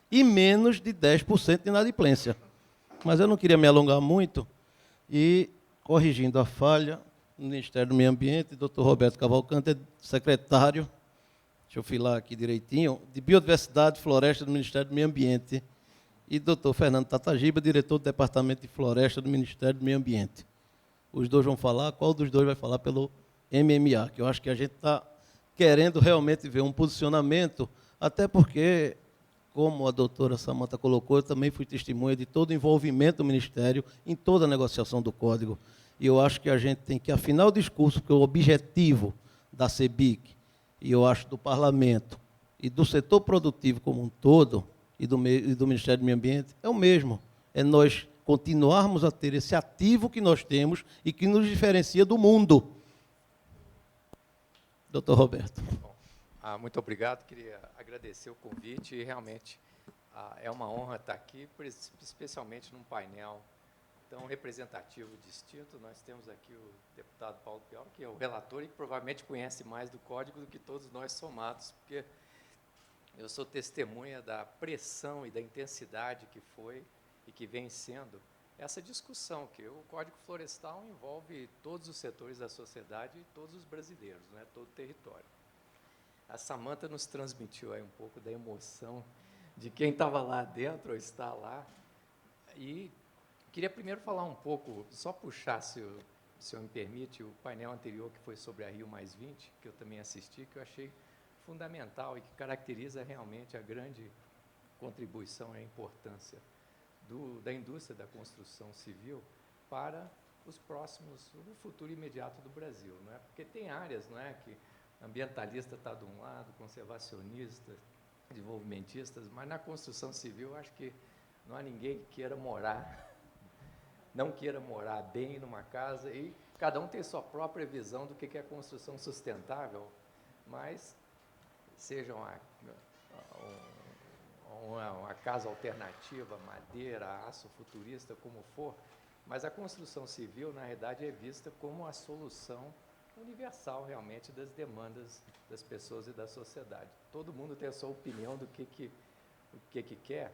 E menos de 10% de inadimplência. Mas eu não queria me alongar muito e, corrigindo a falha, o Ministério do Meio Ambiente, Dr. Roberto Cavalcante, é secretário, deixa eu filar aqui direitinho, de Biodiversidade e Floresta do Ministério do Meio Ambiente, e Dr. Fernando Tatagiba, diretor do Departamento de Floresta do Ministério do Meio Ambiente. Os 2 vão falar, qual dos 2 vai falar pelo MMA, que eu acho que a gente está querendo realmente ver um posicionamento, até porque, como a doutora Samanta colocou, eu também fui testemunha de todo o envolvimento do Ministério em toda a negociação do Código. E eu acho que a gente tem que afinar o discurso, porque o objetivo da CEBIC, e eu acho do Parlamento, e do setor produtivo como um todo, e do Ministério do Meio Ambiente, é o mesmo. É nós continuarmos a ter esse ativo que nós temos e que nos diferencia do mundo. Doutor Roberto. Bom, muito obrigado. Queria agradecer o convite e realmente é uma honra estar aqui, especialmente num painel tão representativo e distinto. Nós temos aqui o deputado Paulo Pior, que é o relator e que provavelmente conhece mais do Código do que todos nós somados, porque eu sou testemunha da pressão e da intensidade que foi e que vem sendo essa discussão, que o Código Florestal envolve todos os setores da sociedade e todos os brasileiros, né, todo o território. A Samanta nos transmitiu aí um pouco da emoção de quem estava lá dentro ou está lá. E queria primeiro falar um pouco, só puxar, se o senhor me permite, o painel anterior que foi sobre a Rio+20, que eu também assisti, que eu achei fundamental e que caracteriza realmente a grande contribuição e a importância da indústria da construção civil para o futuro imediato do Brasil, não é? Porque tem áreas, não é, que ambientalista está de um lado, conservacionista, desenvolvimentistas, mas na construção civil acho que não há ninguém que queira morar, não queira morar bem numa casa, e cada um tem sua própria visão do que é construção sustentável, mas seja uma casa alternativa, madeira, aço futurista, como for, mas a construção civil, na realidade, é vista como a solução universal, realmente, das demandas das pessoas e da sociedade. Todo mundo tem a sua opinião do que quer,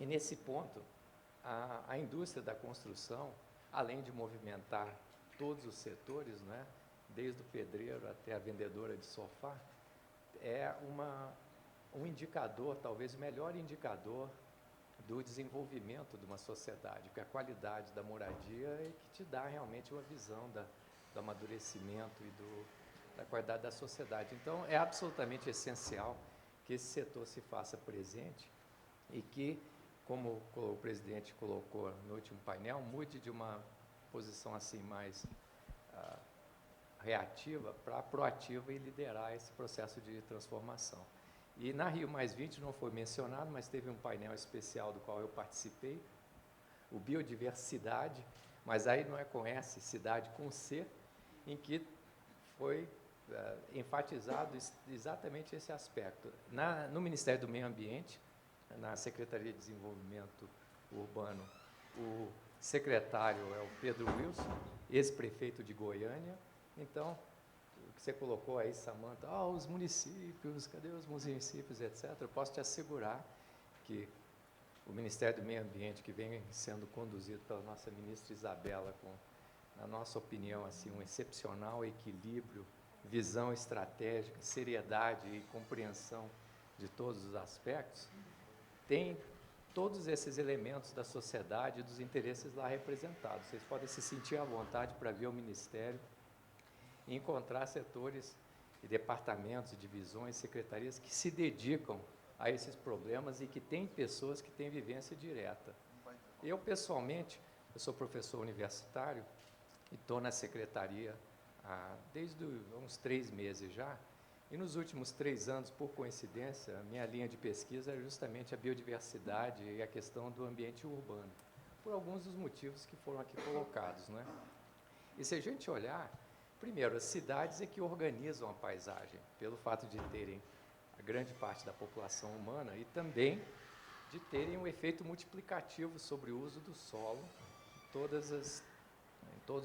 e, nesse ponto, a indústria da construção, além de movimentar todos os setores, né, desde o pedreiro até a vendedora de sofá, é um indicador, talvez o melhor indicador do desenvolvimento de uma sociedade, que é a qualidade da moradia e que te dá realmente uma visão do amadurecimento e da qualidade da sociedade. Então, é absolutamente essencial que esse setor se faça presente e que, como o presidente colocou no último painel, mude de uma posição assim mais reativa para proativa e liderar esse processo de transformação. E na Rio+20 não foi mencionado, mas teve um painel especial do qual eu participei, o Biodiversidade, Mas aí não é com S, cidade com C, em que foi enfatizado exatamente esse aspecto. No Ministério do Meio Ambiente, na Secretaria de Desenvolvimento Urbano, o secretário é o Pedro Wilson, ex-prefeito de Goiânia. Então, o que você colocou aí, Samanta, os municípios, cadê os municípios, etc. Eu posso te assegurar que o Ministério do Meio Ambiente, que vem sendo conduzido pela nossa ministra Isabela, com, na nossa opinião, assim, um excepcional equilíbrio, visão estratégica, seriedade e compreensão de todos os aspectos, tem todos esses elementos da sociedade e dos interesses lá representados. Vocês podem se sentir à vontade para ver o Ministério e encontrar setores e departamentos, divisões, secretarias que se dedicam a esses problemas e que têm pessoas que têm vivência direta. Eu, pessoalmente, eu sou professor universitário e estou na secretaria desde uns 3 meses já, e nos últimos 3 anos, por coincidência, a minha linha de pesquisa é justamente a biodiversidade e a questão do ambiente urbano, por alguns dos motivos que foram aqui colocados, né? E se a gente olhar, primeiro, as cidades é que organizam a paisagem, pelo fato de terem a grande parte da população humana e também de terem um efeito multiplicativo sobre o uso do solo em todos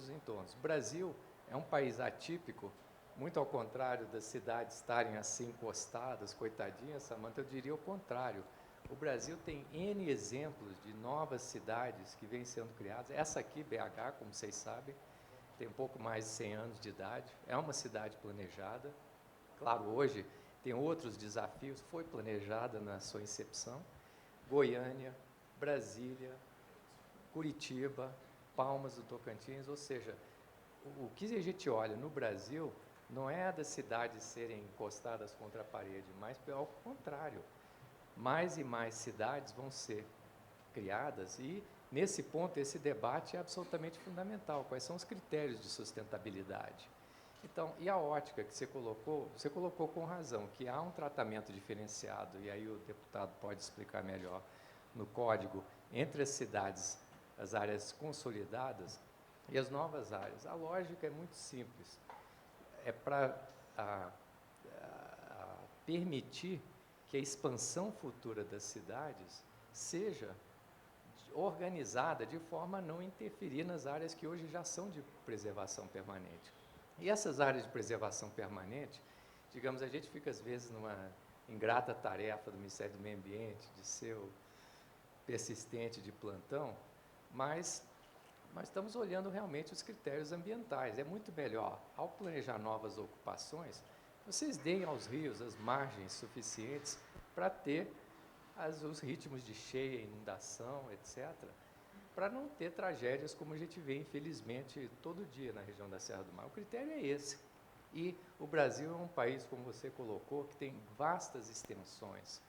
os entornos. O Brasil é um país atípico, muito ao contrário das cidades estarem assim encostadas, coitadinhas, Samanta, eu diria o contrário. O Brasil tem N exemplos de novas cidades que vêm sendo criadas. Essa aqui, BH, como vocês sabem, tem um pouco mais de 100 anos de idade, é uma cidade planejada. Claro, hoje tem outros desafios, foi planejada na sua incepção. Goiânia, Brasília, Curitiba, Palmas do Tocantins, ou seja, o que a gente olha no Brasil não é das cidades serem encostadas contra a parede, mas ao contrário, mais e mais cidades vão ser criadas e, nesse ponto, esse debate é absolutamente fundamental. Quais são os critérios de sustentabilidade? Então, e a ótica que você colocou com razão, que há um tratamento diferenciado, e aí o deputado pode explicar melhor, no código, entre as cidades, as áreas consolidadas e as novas áreas. A lógica é muito simples. É para permitir que a expansão futura das cidades seja organizada de forma a não interferir nas áreas que hoje já são de preservação permanente. E essas áreas de preservação permanente, digamos, a gente fica às vezes numa ingrata tarefa do Ministério do Meio Ambiente, de ser o persistente de plantão, mas nós estamos olhando realmente os critérios ambientais. É muito melhor, ao planejar novas ocupações, vocês deem aos rios as margens suficientes para ter os ritmos de cheia, inundação, etc., para não ter tragédias como a gente vê, infelizmente, todo dia na região da Serra do Mar. O critério é esse. E o Brasil é um país, como você colocou, que tem vastas extensões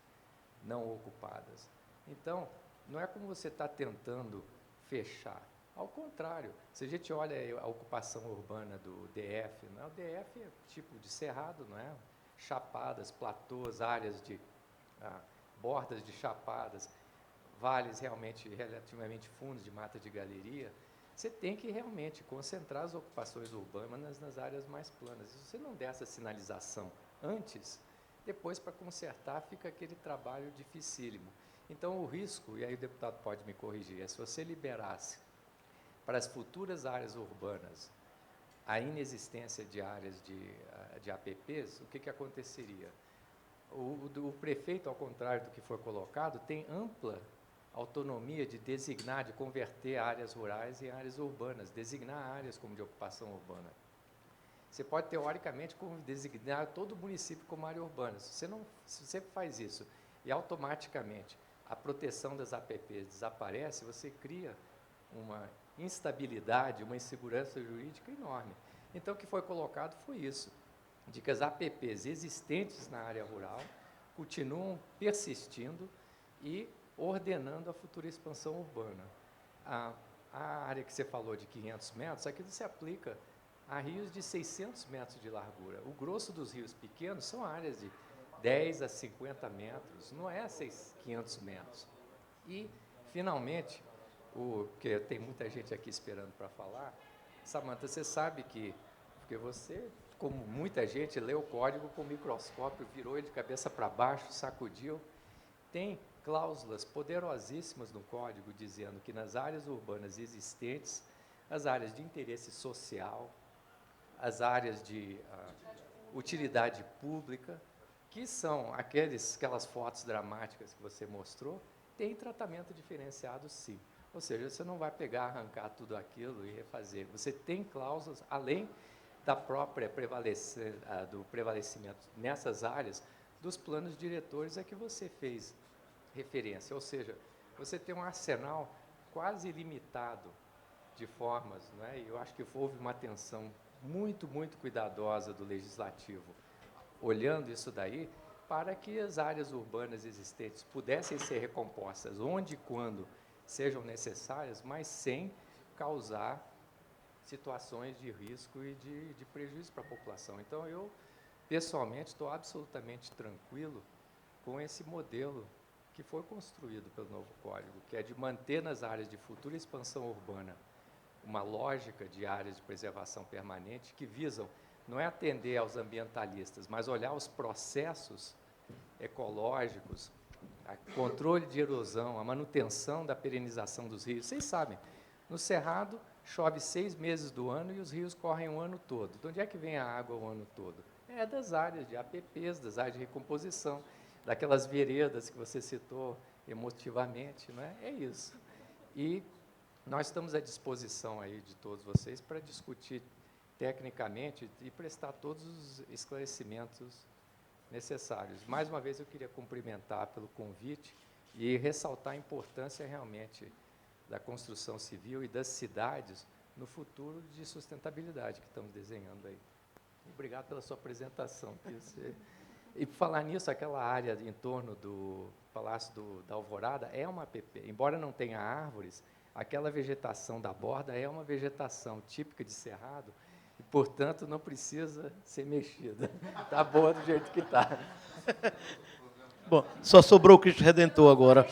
não ocupadas. Então, não é como você está tentando fechar. Ao contrário, se a gente olha a ocupação urbana do DF, o DF é tipo de cerrado, não é? Chapadas, platôs, áreas de bordas de chapadas, vales relativamente fundos de mata de galeria. Você tem que realmente concentrar as ocupações urbanas nas áreas mais planas. Se você não der essa sinalização antes, depois para consertar fica aquele trabalho dificílimo. Então o risco, e aí o deputado pode me corrigir, é se você liberasse para as futuras áreas urbanas a inexistência de áreas de APPs, o que aconteceria? O prefeito, ao contrário do que foi colocado, tem ampla autonomia de designar, de converter áreas rurais em áreas urbanas, designar áreas como de ocupação urbana. Você pode, teoricamente, designar todo o município como área urbana. Se você faz isso e automaticamente a proteção das APPs desaparece, você cria uma instabilidade, uma insegurança jurídica enorme. Então, o que foi colocado foi isso, de que as APPs existentes na área rural continuam persistindo e ordenando a futura expansão urbana. A área que você falou de 500 metros, aquilo se aplica a rios de 600 metros de largura. O grosso dos rios pequenos são áreas de 10 a 50 metros, não é 500 metros. E, finalmente, porque tem muita gente aqui esperando para falar. Samantha, você sabe que, porque você, como muita gente, leu o código com o microscópio, virou ele de cabeça para baixo, sacudiu, tem cláusulas poderosíssimas no código dizendo que nas áreas urbanas existentes, as áreas de interesse social, as áreas de utilidade pública, que são aquelas fotos dramáticas que você mostrou, tem tratamento diferenciado, sim. Ou seja, você não vai pegar, arrancar tudo aquilo e refazer. Você tem cláusulas, além da própria do prevalecimento nessas áreas, dos planos diretores a que você fez referência. Ou seja, você tem um arsenal quase ilimitado de formas, né? E eu acho que houve uma atenção muito, muito cuidadosa do Legislativo, olhando isso daí, para que as áreas urbanas existentes pudessem ser recompostas onde e quando sejam necessárias, mas sem causar situações de risco e de prejuízo para a população. Então, eu, pessoalmente, estou absolutamente tranquilo com esse modelo que foi construído pelo novo Código, que é de manter nas áreas de futura expansão urbana uma lógica de áreas de preservação permanente que visam não é atender aos ambientalistas, mas olhar os processos ecológicos, o controle de erosão, a manutenção da perenização dos rios. Vocês sabem, no Cerrado chove 6 meses do ano e os rios correm o ano todo. De onde é que vem a água o ano todo? É das áreas de APPs, das áreas de recomposição, daquelas veredas que você citou emotivamente, não é? É isso. E nós estamos à disposição aí de todos vocês para discutir tecnicamente e prestar todos os esclarecimentos necessários. Mais uma vez, eu queria cumprimentar pelo convite e ressaltar a importância realmente da construção civil e das cidades no futuro de sustentabilidade que estamos desenhando aí. Obrigado pela sua apresentação. E, por falar nisso, aquela área em torno do Palácio da Alvorada é uma APP. Embora não tenha árvores, aquela vegetação da borda é uma vegetação típica de Cerrado, e, portanto, não precisa ser mexida. Está boa do jeito que está. Bom, só sobrou o Cristo Redentor agora.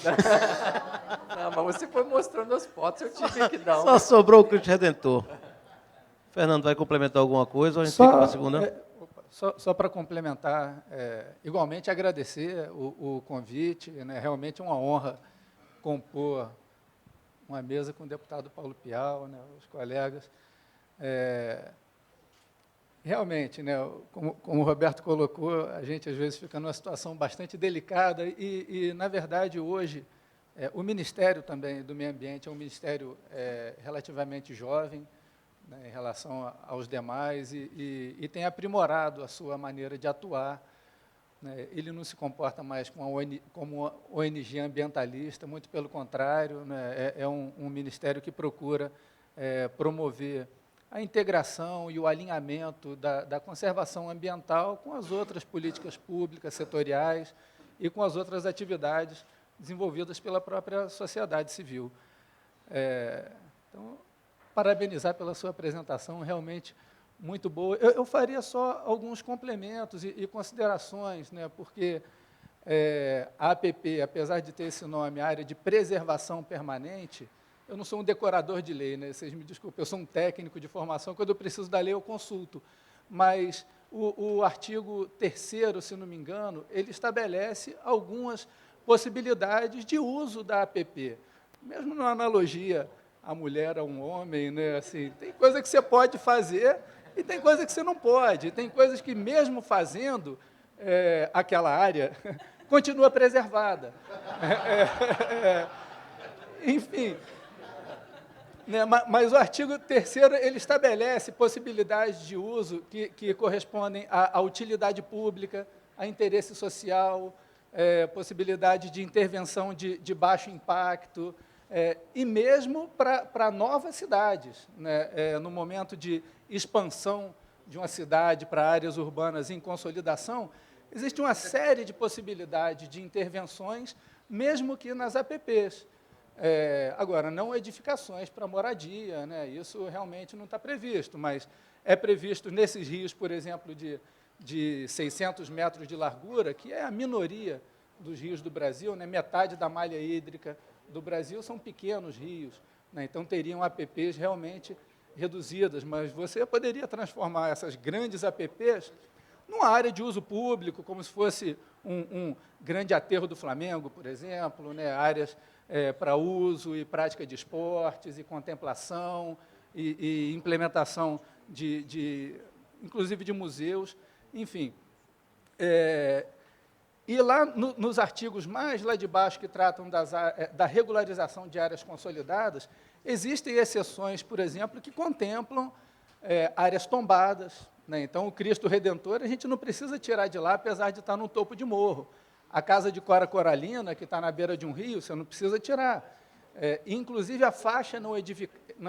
Não, mas você foi mostrando as fotos, eu tive que dar Só sobrou o Cristo Redentor. Fernando, vai complementar alguma coisa ou a gente fica para a segunda? Só para complementar, igualmente agradecer o convite, né, realmente é uma honra compor uma mesa com o deputado Paulo Pial, né, os colegas. Realmente, né, como o Roberto colocou, a gente às vezes fica numa situação bastante delicada e na verdade, hoje, o Ministério também do Meio Ambiente é um ministério relativamente jovem, né, em relação aos demais e tem aprimorado a sua maneira de atuar. Né, ele não se comporta mais como uma ONG ambientalista, muito pelo contrário, né, é um ministério que procura promover a integração e o alinhamento da conservação ambiental com as outras políticas públicas, setoriais e com as outras atividades desenvolvidas pela própria sociedade civil. Então, parabenizar pela sua apresentação, realmente muito boa. Eu faria só alguns complementos e considerações, né, porque a APP, apesar de ter esse nome, a área de preservação permanente, eu não sou um decorador de lei, né? Vocês me desculpem, eu sou um técnico de formação, quando eu preciso da lei eu consulto, mas o artigo 3º, se não me engano, ele estabelece algumas possibilidades de uso da APP, mesmo numa analogia a mulher a um homem, né? Assim, tem coisa que você pode fazer e tem coisa que você não pode, tem coisas que mesmo fazendo aquela área continua preservada. Enfim, né, mas o artigo 3º, ele estabelece possibilidades de uso que correspondem à utilidade pública, a interesse social, possibilidade de intervenção de baixo impacto, e mesmo para novas cidades, né, no momento de expansão de uma cidade para áreas urbanas em consolidação, existe uma série de possibilidades de intervenções, mesmo que nas APPs. Agora, não edificações para moradia, né, isso realmente não está previsto, mas é previsto nesses rios, por exemplo, de 600 metros de largura, que é a minoria dos rios do Brasil, né, metade da malha hídrica do Brasil são pequenos rios, né? Então teriam APPs realmente reduzidas, mas você poderia transformar essas grandes APPs numa área de uso público, como se fosse um grande aterro do Flamengo, por exemplo, né? Áreas para uso e prática de esportes, e contemplação, e implementação inclusive de museus, enfim. E lá nos artigos mais lá de baixo, que tratam da regularização de áreas consolidadas, existem exceções, por exemplo, que contemplam áreas tombadas, né? Então, o Cristo Redentor, a gente não precisa tirar de lá, apesar de estar no topo de morro. A casa de Cora Coralina, que está na beira de um rio, você não precisa tirar. Inclusive, a faixa não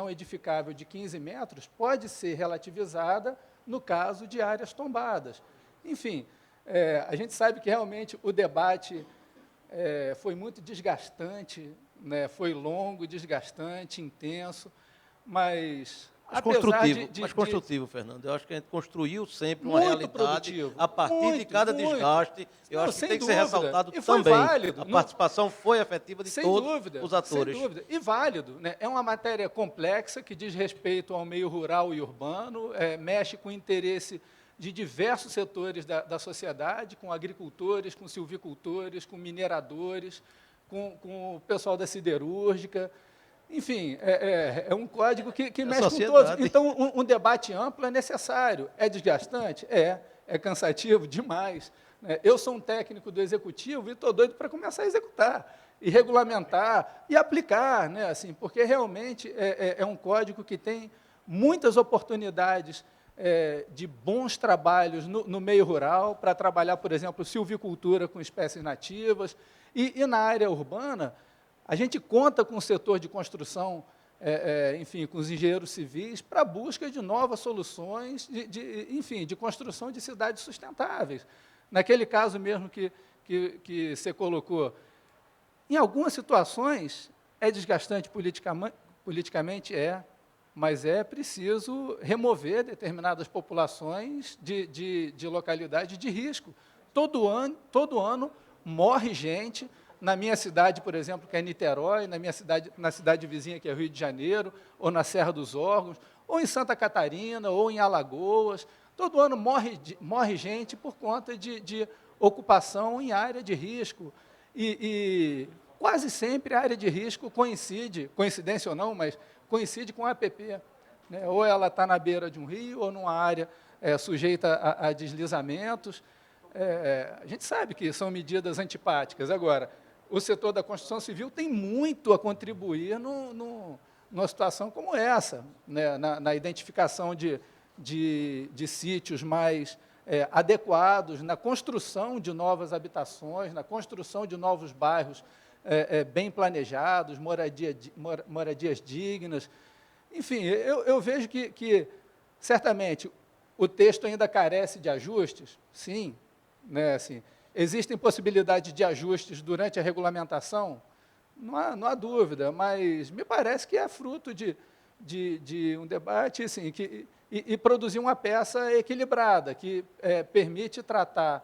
edificável de 15 metros pode ser relativizada no caso de áreas tombadas. Enfim, a gente sabe que realmente o debate foi muito desgastante, né? Foi longo, desgastante, intenso, mas construtivo, Fernando. Eu acho que a gente construiu sempre uma muito realidade produtivo, a partir de cada desgaste. Eu acho que tem que ser ressaltado também. Válido. A participação foi efetiva de todos os atores. Sem dúvida. E válido, né? É uma matéria complexa que diz respeito ao meio rural e urbano, mexe com o interesse de diversos setores da sociedade, com agricultores, com silvicultores, com mineradores, com o pessoal da siderúrgica. Enfim, é um código que mexe com todos. Então, um debate amplo é necessário. É desgastante? É cansativo demais, né? Eu sou um técnico do executivo e estou doido para começar a executar, e regulamentar, e aplicar, né? Assim, porque realmente é um código que tem muitas oportunidades de bons trabalhos no meio rural, para trabalhar, por exemplo, silvicultura com espécies nativas, e na área urbana, a gente conta com o setor de construção, enfim, com os engenheiros civis, para a busca de novas soluções, de construção de cidades sustentáveis. Naquele caso mesmo que você colocou, em algumas situações é desgastante politicamente, mas é preciso remover determinadas populações de localidade de risco. Todo ano morre gente. Na minha cidade, por exemplo, que é Niterói, na cidade vizinha, que é Rio de Janeiro, ou na Serra dos Órgãos, ou em Santa Catarina, ou em Alagoas. Todo ano morre gente por conta de ocupação em área de risco. E quase sempre a área de risco coincidência ou não, mas coincide com a APP, né? Ou ela está na beira de um rio, ou numa área sujeita a deslizamentos. A gente sabe que são medidas antipáticas. Agora, o setor da construção civil tem muito a contribuir numa situação como essa, né? Na identificação de sítios mais adequados, na construção de novas habitações, na construção de novos bairros bem planejados, moradias dignas. Enfim, eu vejo que, certamente, o texto ainda carece de ajustes, sim, né? Assim, existem possibilidades de ajustes durante a regulamentação? Não há dúvida, mas me parece que é fruto de um debate assim, e produzir uma peça equilibrada, que permite tratar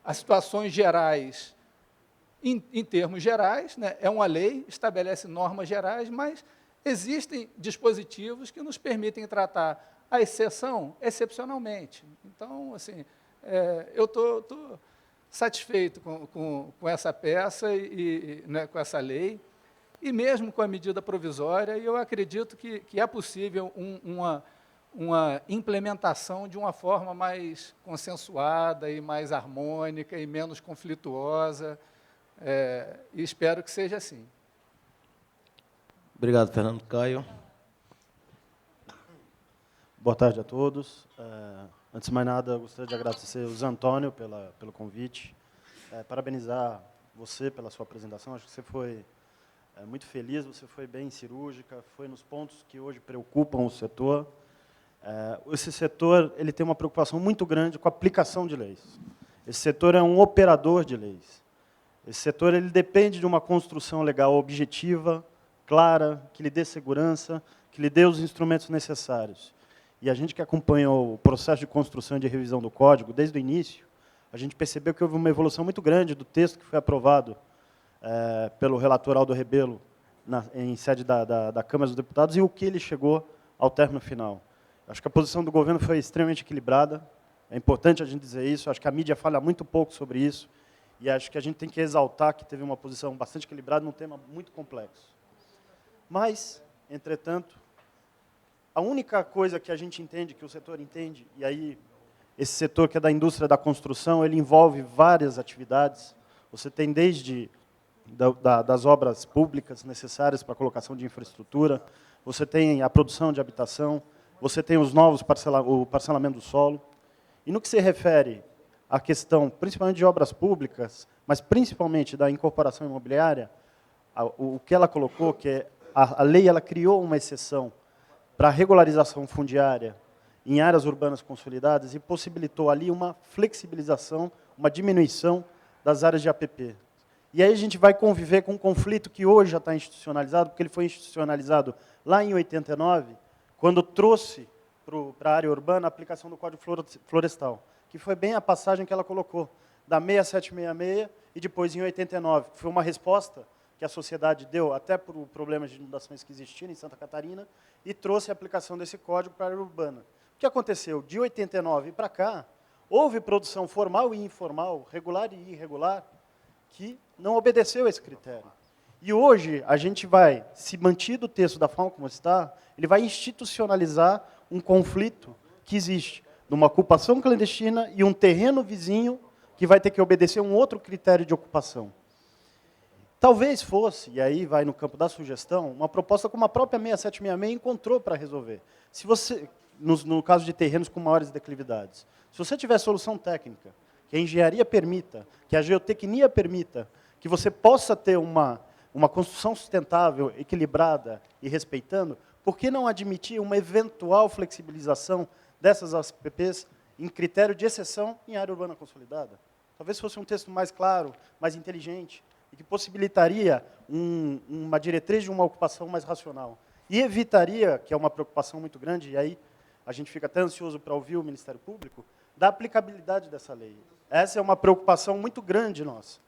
as situações gerais em termos gerais, né? É uma lei, estabelece normas gerais, mas existem dispositivos que nos permitem tratar a exceção excepcionalmente. Então, assim, eu estou satisfeito com essa peça e né, com essa lei, e mesmo com a medida provisória, eu acredito que é possível uma implementação de uma forma mais consensuada e mais harmônica e menos conflituosa, e espero que seja assim. Obrigado, Fernando Caio. Boa tarde a todos. Antes de mais nada, eu gostaria de agradecer o Zé Antônio pelo convite, parabenizar você pela sua apresentação. Acho que você foi muito feliz, você foi bem cirúrgica, foi nos pontos que hoje preocupam o setor. Esse setor ele tem uma preocupação muito grande com a aplicação de leis. Esse setor é um operador de leis. Esse setor ele depende de uma construção legal objetiva, clara, que lhe dê segurança, que lhe dê os instrumentos necessários. E a gente que acompanhou o processo de construção e de revisão do Código, desde o início, a gente percebeu que houve uma evolução muito grande do texto que foi aprovado pelo relator Aldo Rebelo, em sede da Câmara dos Deputados, e o que ele chegou ao término final. Acho que a posição do governo foi extremamente equilibrada, é importante a gente dizer isso, acho que a mídia fala muito pouco sobre isso, e acho que a gente tem que exaltar que teve uma posição bastante equilibrada num tema muito complexo. Mas, entretanto, a única coisa que a gente entende, que o setor entende, e aí esse setor que é da indústria da construção, ele envolve várias atividades. Você tem desde das obras públicas necessárias para a colocação de infraestrutura, você tem a produção de habitação, você tem os novos o parcelamento do solo. E no que se refere à questão, principalmente de obras públicas, mas principalmente da incorporação imobiliária, o que ela colocou, que é a lei ela criou uma exceção para a regularização fundiária em áreas urbanas consolidadas e possibilitou ali uma flexibilização, uma diminuição das áreas de APP. E aí a gente vai conviver com um conflito que hoje já está institucionalizado, porque ele foi institucionalizado lá em 89, quando trouxe para a área urbana a aplicação do Código Florestal, que foi bem a passagem que ela colocou, da 6766 e depois em 89, que foi uma resposta que a sociedade deu até por problemas de inundações que existiam em Santa Catarina, e trouxe a aplicação desse código para a área urbana. O que aconteceu? De 89 para cá, houve produção formal e informal, regular e irregular, que não obedeceu a esse critério. E hoje, a gente vai, se mantido o texto da forma como está, ele vai institucionalizar um conflito que existe, numa ocupação clandestina e um terreno vizinho que vai ter que obedecer um outro critério de ocupação. Talvez fosse, e aí vai no campo da sugestão, uma proposta como a própria 6766 encontrou para resolver. Se você, no caso de terrenos com maiores declividades, se você tiver solução técnica, que a engenharia permita, que a geotecnia permita, que você possa ter uma construção sustentável, equilibrada e respeitando, por que não admitir uma eventual flexibilização dessas APPs em critério de exceção em área urbana consolidada? Talvez fosse um texto mais claro, mais inteligente, e que possibilitaria uma diretriz de uma ocupação mais racional. E evitaria, que é uma preocupação muito grande, e aí a gente fica até ansioso para ouvir o Ministério Público, da aplicabilidade dessa lei. Essa é uma preocupação muito grande nossa.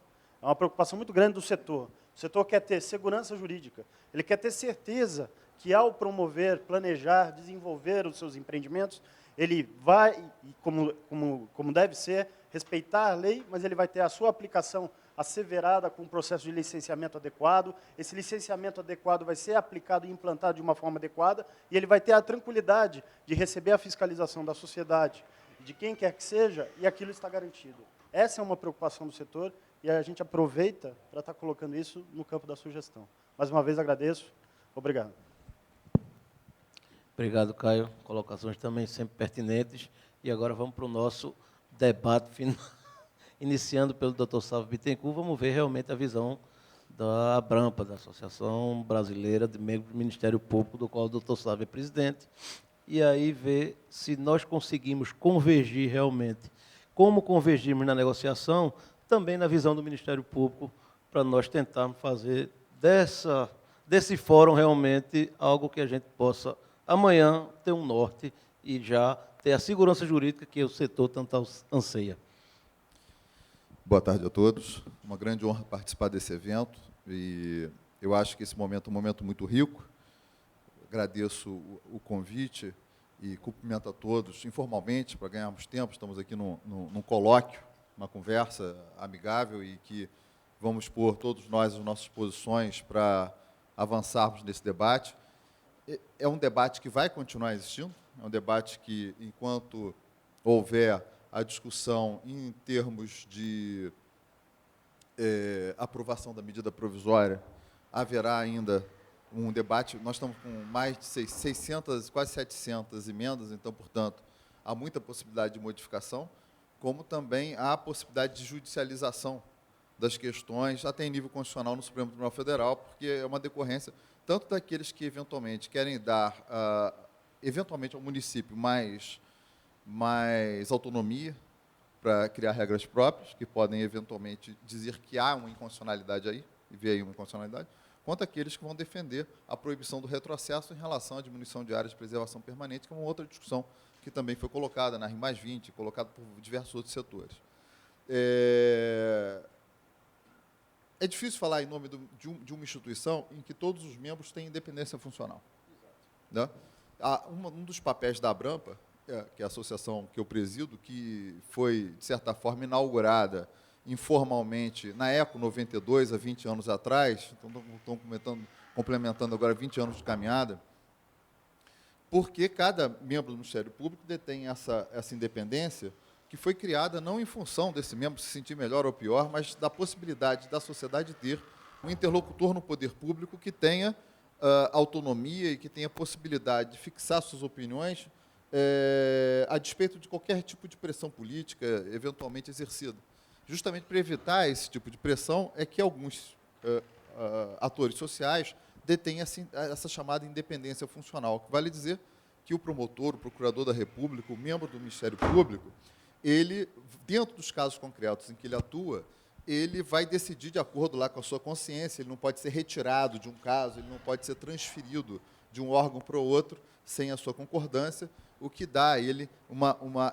É uma preocupação muito grande do setor. O setor quer ter segurança jurídica, ele quer ter certeza que, ao promover, planejar, desenvolver os seus empreendimentos, ele vai, como deve ser, respeitar a lei, mas ele vai ter a sua aplicação asseverada com um processo de licenciamento adequado. Esse licenciamento adequado vai ser aplicado e implantado de uma forma adequada, e ele vai ter a tranquilidade de receber a fiscalização da sociedade, de quem quer que seja, e aquilo está garantido. Essa é uma preocupação do setor, e a gente aproveita para estar colocando isso no campo da sugestão. Mais uma vez, agradeço. Obrigado. Obrigado, Caio. Colocações também sempre pertinentes. E agora vamos para o nosso debate final. Iniciando pelo Dr. Salvo Bittencourt, vamos ver realmente a visão da ABRAMPA, da Associação Brasileira de Membros do Ministério Público, do qual o Dr. Salvo é presidente, e aí ver se nós conseguimos convergir realmente, como convergimos na negociação, também na visão do Ministério Público, para nós tentarmos fazer desse fórum realmente algo que a gente possa, amanhã, ter um norte e já ter a segurança jurídica que o setor tanto anseia. Boa tarde a todos. Uma grande honra participar desse evento e eu acho que esse momento é um momento muito rico. Agradeço o convite e cumprimento a todos informalmente para ganharmos tempo. Estamos aqui num colóquio, uma conversa amigável e que vamos expor todos nós as nossas posições para avançarmos nesse debate. É um debate que vai continuar existindo, é um debate que, enquanto houver a discussão em termos de aprovação da medida provisória, haverá ainda um debate. Nós estamos com mais de 600, quase 700 emendas, então, portanto, há muita possibilidade de modificação, como também há a possibilidade de judicialização das questões, até em nível constitucional no Supremo Tribunal Federal, porque é uma decorrência tanto daqueles que, eventualmente, querem dar, eventualmente, ao município mais autonomia para criar regras próprias, que podem, eventualmente, dizer que há uma inconstitucionalidade aí, e ver aí uma inconstitucionalidade, quanto aqueles que vão defender a proibição do retrocesso em relação à diminuição de áreas de preservação permanente, que é uma outra discussão que também foi colocada na RIM+20, colocada por diversos outros setores. é difícil falar em nome de uma instituição em que todos os membros têm independência funcional. Né? Um dos papéis da Abrampa, que é a associação que eu presido, que foi, de certa forma, inaugurada informalmente na ECO 92, há 20 anos atrás, então estão complementando agora 20 anos de caminhada, porque cada membro do Ministério Público detém essa independência, que foi criada não em função desse membro se sentir melhor ou pior, mas da possibilidade da sociedade ter um interlocutor no poder público que tenha autonomia e que tenha possibilidade de fixar suas opiniões a despeito de qualquer tipo de pressão política eventualmente exercida. Justamente para evitar esse tipo de pressão é que alguns atores sociais detêm essa chamada independência funcional, que vale dizer que o promotor, o procurador da República, o membro do Ministério Público, ele, dentro dos casos concretos em que ele atua, ele vai decidir de acordo lá com a sua consciência, ele não pode ser retirado de um caso, ele não pode ser transferido de um órgão para o outro sem a sua concordância, o que dá a ele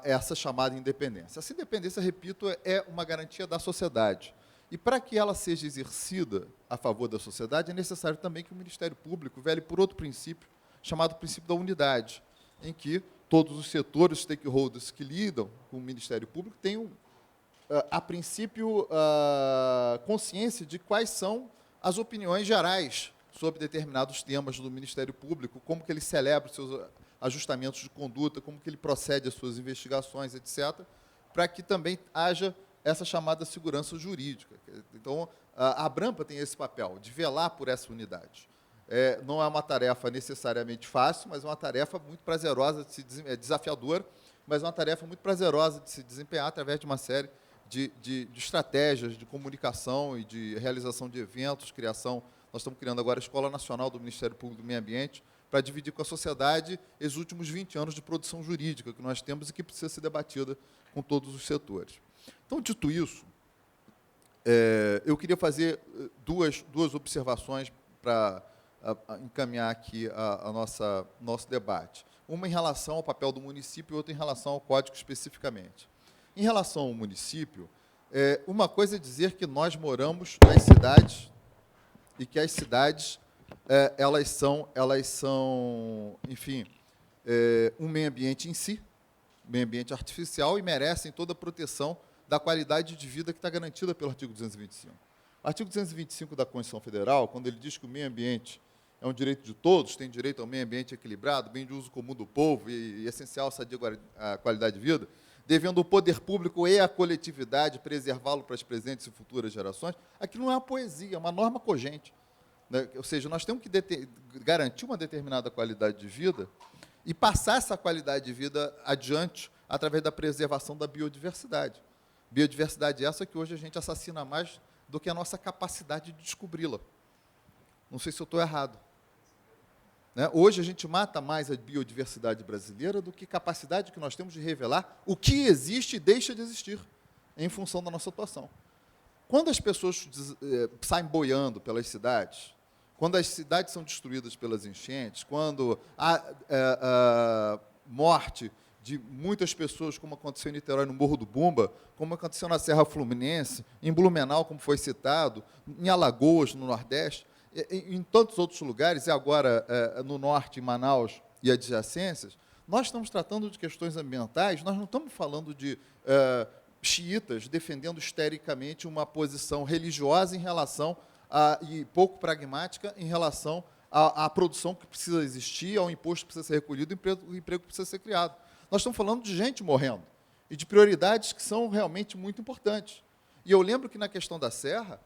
essa chamada independência. Essa independência, repito, é uma garantia da sociedade. E para que ela seja exercida a favor da sociedade, é necessário também que o Ministério Público vele por outro princípio, chamado princípio da unidade, em que todos os setores, stakeholders que lidam com o Ministério Público tenham, a princípio, consciência de quais são as opiniões gerais sobre determinados temas do Ministério Público, como que ele celebra os seus ajustamentos de conduta, como que ele procede às suas investigações, etc., para que também haja essa chamada segurança jurídica. Então, a Abrampa tem esse papel, de velar por essa unidade. Não é uma tarefa necessariamente fácil, mas é uma tarefa muito prazerosa, desafiadora, mas é uma tarefa muito prazerosa de se desempenhar através de uma série de estratégias de comunicação e de realização de eventos, criação. Nós estamos criando agora a Escola Nacional do Ministério Público do Meio Ambiente, para dividir com a sociedade os últimos 20 anos de produção jurídica que nós temos e que precisa ser debatida com todos os setores. Então, dito isso, eu queria fazer duas observações para encaminhar aqui nosso debate. Uma em relação ao papel do município e outra em relação ao código especificamente. Em relação ao município, uma coisa é dizer que nós moramos nas cidades e que as cidades elas são, enfim, um meio ambiente em si, um meio ambiente artificial, e merecem toda a proteção da qualidade de vida que está garantida pelo artigo 225. O artigo 225 da Constituição Federal, quando ele diz que o meio ambiente é um direito de todos, tem direito ao meio ambiente equilibrado, bem de uso comum do povo e essencial sadia a qualidade de vida, devendo o poder público e a coletividade preservá-lo para as presentes e futuras gerações, aquilo não é uma poesia, é uma norma cogente. Né? Ou seja, nós temos que garantir uma determinada qualidade de vida e passar essa qualidade de vida adiante através da preservação da biodiversidade. Biodiversidade essa que hoje a gente assassina mais do que a nossa capacidade de descobri-la. Não sei se eu estou errado. Né? Hoje a gente mata mais a biodiversidade brasileira do que a capacidade que nós temos de revelar o que existe e deixa de existir em função da nossa atuação. Quando as pessoas saem boiando pelas cidades, quando as cidades são destruídas pelas enchentes, quando há morte de muitas pessoas, como aconteceu em Niterói, no Morro do Bumba, como aconteceu na Serra Fluminense, em Blumenau, como foi citado, em Alagoas, no Nordeste, em tantos outros lugares, e agora no Norte, em Manaus e adjacências, nós estamos tratando de questões ambientais, nós não estamos falando de xiitas defendendo histericamente uma posição religiosa em relação e pouco pragmática em relação à produção que precisa existir, ao imposto que precisa ser recolhido, ao emprego que precisa ser criado. Nós estamos falando de gente morrendo e de prioridades que são realmente muito importantes. E eu lembro que na questão da Serra,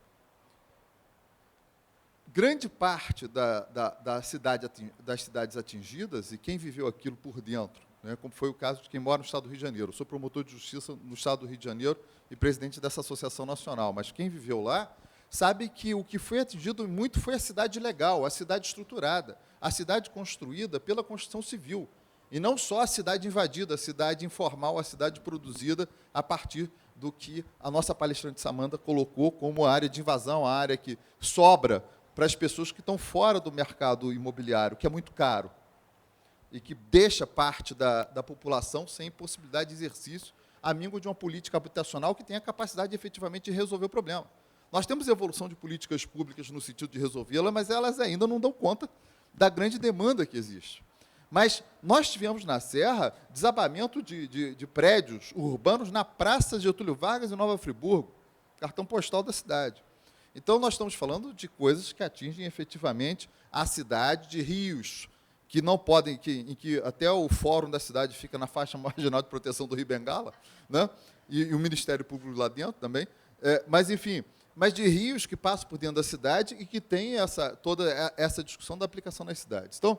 grande parte das cidades atingidas, e quem viveu aquilo por dentro, né, como foi o caso de quem mora no Estado do Rio de Janeiro. Eu sou promotor de justiça no Estado do Rio de Janeiro e presidente dessa associação nacional, mas quem viveu lá sabe que o que foi atingido muito foi a cidade legal, a cidade estruturada, a cidade construída pela construção civil, e não só a cidade invadida, a cidade informal, a cidade produzida a partir do que a nossa palestrante Samanta colocou como área de invasão, a área que sobra para as pessoas que estão fora do mercado imobiliário, que é muito caro, e que deixa parte da população sem possibilidade de exercício, amigo de uma política habitacional que tenha a capacidade, efetivamente, de resolver o problema. Nós temos evolução de políticas públicas no sentido de resolvê-la, mas elas ainda não dão conta da grande demanda que existe. Mas nós tivemos na Serra desabamento de prédios urbanos na Praça Getúlio Vargas, em Nova Friburgo, cartão postal da cidade. Então, nós estamos falando de coisas que atingem efetivamente a cidade, de rios, que não podem, em que até o fórum da cidade fica na faixa marginal de proteção do Rio Bengala, né? E o Ministério Público lá dentro também. Mas, enfim, mas de rios que passam por dentro da cidade e que tem toda essa discussão da aplicação nas cidades. Então,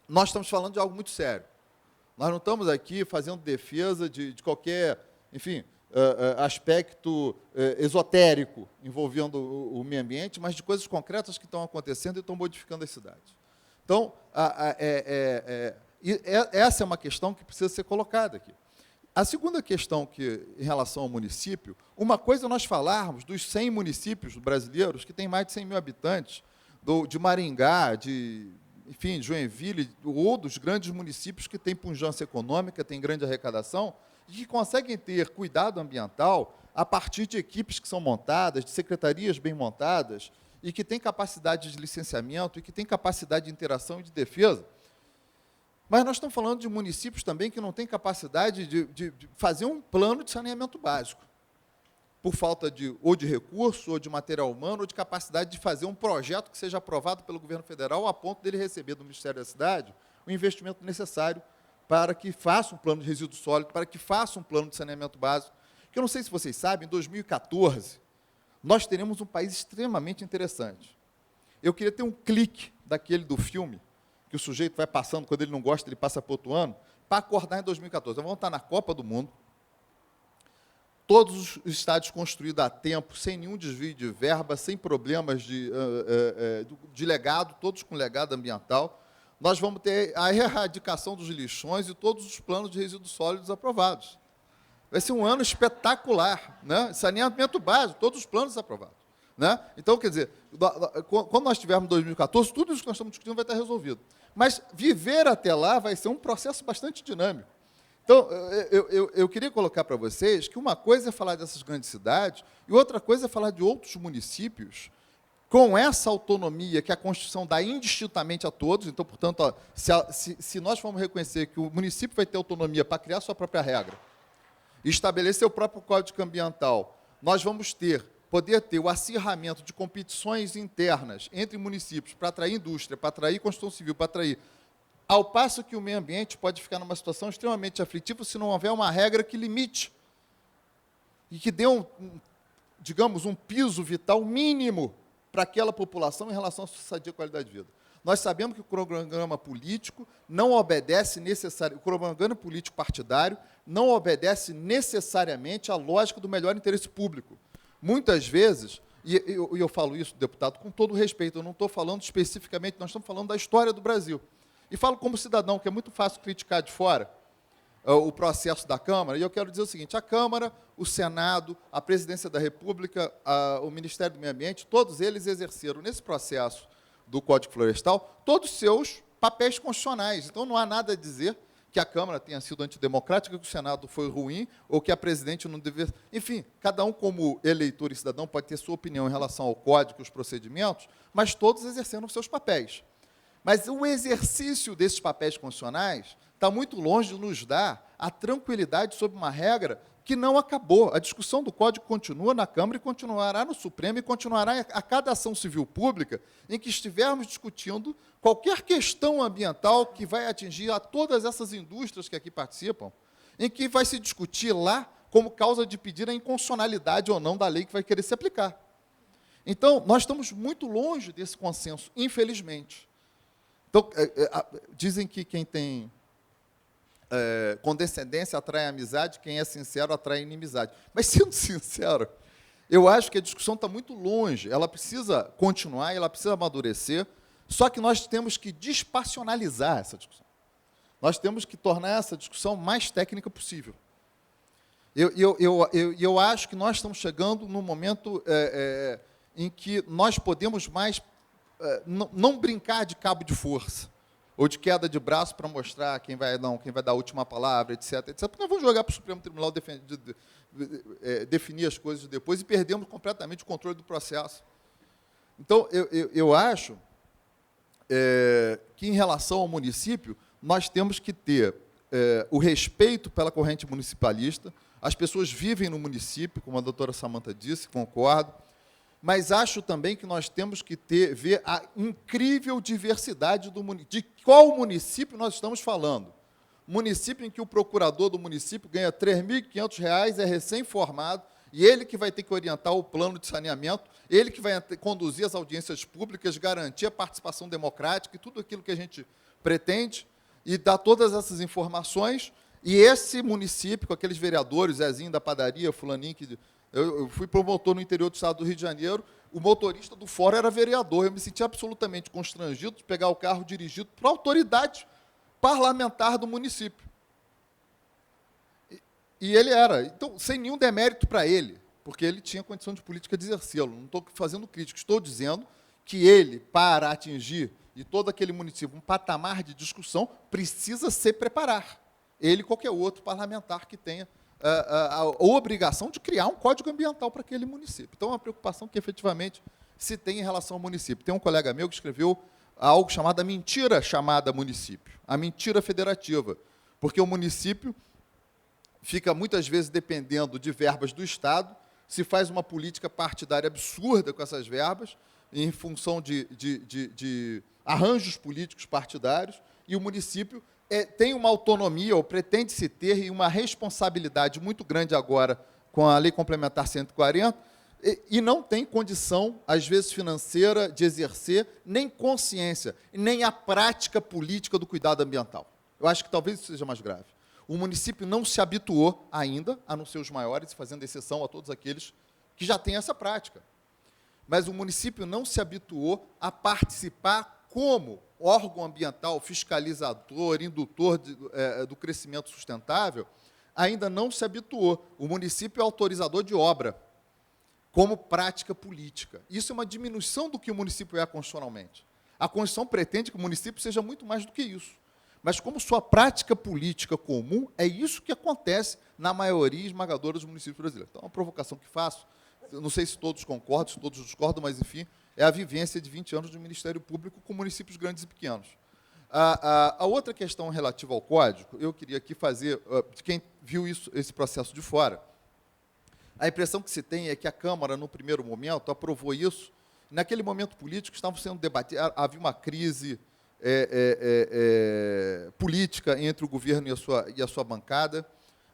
nós estamos falando de algo muito sério. Nós não estamos aqui fazendo defesa de qualquer, enfim, aspecto esotérico envolvendo o meio ambiente, mas de coisas concretas que estão acontecendo e estão modificando as cidades. Então, essa é uma questão que precisa ser colocada aqui. A segunda questão, em relação ao município, uma coisa é nós falarmos dos 100 municípios brasileiros que têm mais de 100 mil habitantes, de Maringá, enfim, de Joinville, ou dos grandes municípios que têm pujança econômica, têm grande arrecadação, e que conseguem ter cuidado ambiental a partir de equipes que são montadas, de secretarias bem montadas, e que têm capacidade de licenciamento, e que têm capacidade de interação e de defesa. Mas nós estamos falando de municípios também que não têm capacidade de fazer um plano de saneamento básico, por falta ou de recurso, ou de material humano, ou de capacidade de fazer um projeto que seja aprovado pelo governo federal a ponto dele receber do Ministério da Cidade o investimento necessário para que faça um plano de resíduo sólido, para que faça um plano de saneamento básico. Que eu não sei se vocês sabem, em 2014, nós teremos um país extremamente interessante. Eu queria ter um clique daquele do filme, que o sujeito vai passando, quando ele não gosta, ele passa para outro ano, para acordar em 2014. Nós vamos estar na Copa do Mundo, todos os estádios construídos a tempo, sem nenhum desvio de verba, sem problemas de legado, todos com legado ambiental. Nós vamos ter a erradicação dos lixões e todos os planos de resíduos sólidos aprovados. Vai ser um ano espetacular, né? Saneamento básico, todos os planos aprovados, né? Então, quer dizer, quando nós tivermos 2014, tudo isso que nós estamos discutindo vai estar resolvido. Mas viver até lá vai ser um processo bastante dinâmico. Então, eu queria colocar para vocês que uma coisa é falar dessas grandes cidades e outra coisa é falar de outros municípios com essa autonomia que a Constituição dá indistintamente a todos. Então, portanto, ó, se nós formos reconhecer que o município vai ter autonomia para criar sua própria regra e estabelecer o próprio código ambiental, nós vamos poder ter o acirramento de competições internas entre municípios para atrair indústria, para atrair construção civil, para atrair... Ao passo que o meio ambiente pode ficar numa situação extremamente aflitiva se não houver uma regra que limite e que dê digamos, um piso vital mínimo para aquela população em relação à sua sadia qualidade de vida. Nós sabemos que o cronograma político não obedece necessariamente, o cronograma político partidário não obedece necessariamente à lógica do melhor interesse público. Muitas vezes, e eu falo isso, deputado, com todo respeito, eu não estou falando especificamente, nós estamos falando da história do Brasil. E falo como cidadão, que é muito fácil criticar de fora o processo da Câmara, e eu quero dizer o seguinte: a Câmara, o Senado, a Presidência da República, o Ministério do Meio Ambiente, todos eles exerceram nesse processo do Código Florestal todos os seus papéis constitucionais. Então, não há nada a dizer que a Câmara tenha sido antidemocrática, que o Senado foi ruim, ou que a Presidente não deveria... Enfim, cada um, como eleitor e cidadão, pode ter sua opinião em relação ao Código e os procedimentos, mas todos exerceram os seus papéis. Mas o exercício desses papéis constitucionais está muito longe de nos dar a tranquilidade sobre uma regra que não acabou. A discussão do Código continua na Câmara e continuará no Supremo e continuará a cada ação civil pública em que estivermos discutindo qualquer questão ambiental que vai atingir a todas essas indústrias que aqui participam, em que vai se discutir lá como causa de pedir a inconstitucionalidade ou não da lei que vai querer se aplicar. Então, nós estamos muito longe desse consenso, infelizmente. Então, dizem que quem tem condescendência atrai amizade, quem é sincero atrai inimizade. Mas, sendo sincero, eu acho que a discussão está muito longe, ela precisa continuar, ela precisa amadurecer, só que nós temos que despassionalizar essa discussão. Nós temos que tornar essa discussão mais técnica possível. Eu acho que nós estamos chegando num momento em que nós podemos mais não brincar de cabo de força, ou de queda de braço para mostrar quem vai dar a última palavra, etc, etc. Porque nós vamos jogar para o Supremo Tribunal definir as coisas depois e perdemos completamente o controle do processo. Então, eu acho que, em relação ao município, nós temos que ter o respeito pela corrente municipalista. As pessoas vivem no município, como a doutora Samantha disse, concordo, mas acho também que nós temos que ver a incrível diversidade de qual município nós estamos falando. Município em que o procurador do município ganha R$ 3.500, é recém-formado, e ele que vai ter que orientar o plano de saneamento, ele que vai conduzir as audiências públicas, garantir a participação democrática e tudo aquilo que a gente pretende, e dar todas essas informações. E esse município, com aqueles vereadores, Zezinho da padaria, fulaninho, que eu fui promotor no interior do estado do Rio de Janeiro, o motorista do fórum era vereador. Eu me senti absolutamente constrangido de pegar o carro dirigido por autoridade parlamentar do município. E ele era, então, sem nenhum demérito para ele, porque ele tinha condição de política de exercê-lo. Não estou fazendo crítica, estou dizendo que ele, para atingir, e todo aquele município, um patamar de discussão, precisa se preparar. Ele e qualquer outro parlamentar que tenha a obrigação de criar um código ambiental para aquele município. Então, é uma preocupação que, efetivamente, se tem em relação ao município. Tem um colega meu que escreveu algo chamado a mentira chamada município, a mentira federativa, porque o município fica, muitas vezes, dependendo de verbas do Estado, se faz uma política partidária absurda com essas verbas, em função de arranjos políticos partidários, e o município tem uma autonomia, ou pretende-se ter, e uma responsabilidade muito grande agora com a Lei Complementar 140, e não tem condição, às vezes financeira, de exercer, nem consciência, nem a prática política do cuidado ambiental. Eu acho que talvez isso seja mais grave. O município não se habituou ainda, a não ser os maiores, fazendo exceção a todos aqueles que já têm essa prática. Mas o município não se habituou a participar como órgão ambiental, fiscalizador, indutor do crescimento sustentável, ainda não se habituou. O município é autorizador de obra, como prática política. Isso é uma diminuição do que o município é constitucionalmente. A Constituição pretende que o município seja muito mais do que isso. Mas, como sua prática política comum, é isso que acontece na maioria esmagadora dos municípios brasileiros. Então, é uma provocação que faço. Eu não sei se todos concordam, se todos discordam, mas, enfim, é a vivência de 20 anos do Ministério Público com municípios grandes e pequenos. A outra questão relativa ao Código, eu queria aqui fazer, de quem viu esse processo de fora, a impressão que se tem é que a Câmara, no primeiro momento, aprovou isso. Naquele momento político, estavam sendo debatidos, havia uma crise política entre o governo e a sua bancada.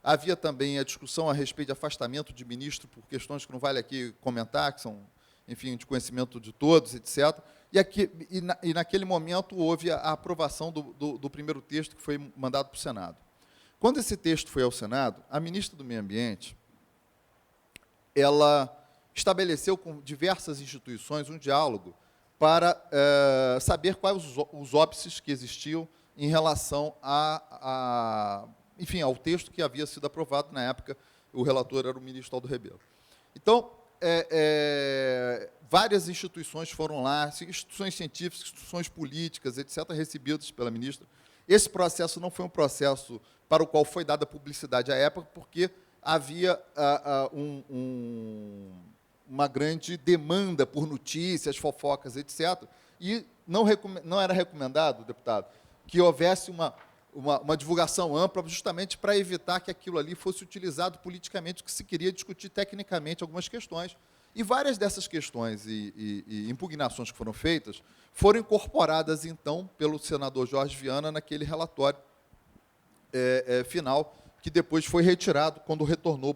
Havia também a discussão a respeito de afastamento de ministro por questões que não vale aqui comentar, que são, enfim, de conhecimento de todos, etc. E naquele momento houve a aprovação do primeiro texto que foi mandado para o Senado. Quando esse texto foi ao Senado, a ministra do Meio Ambiente, ela estabeleceu com diversas instituições um diálogo para saber quais os óbices que existiam em relação enfim, ao texto que havia sido aprovado na época. O relator era o ministro Aldo Rebelo. Então, várias instituições foram lá, instituições científicas, instituições políticas, etc., recebidas pela ministra. Esse processo não foi um processo para o qual foi dada publicidade à época, porque havia uma grande demanda por notícias, fofocas, etc., e não era recomendado, deputado, que houvesse uma divulgação ampla, justamente para evitar que aquilo ali fosse utilizado politicamente, que se queria discutir tecnicamente algumas questões. E várias dessas questões e impugnações que foram feitas foram incorporadas, então, pelo senador Jorge Viana naquele relatório final, que depois foi retirado quando retornou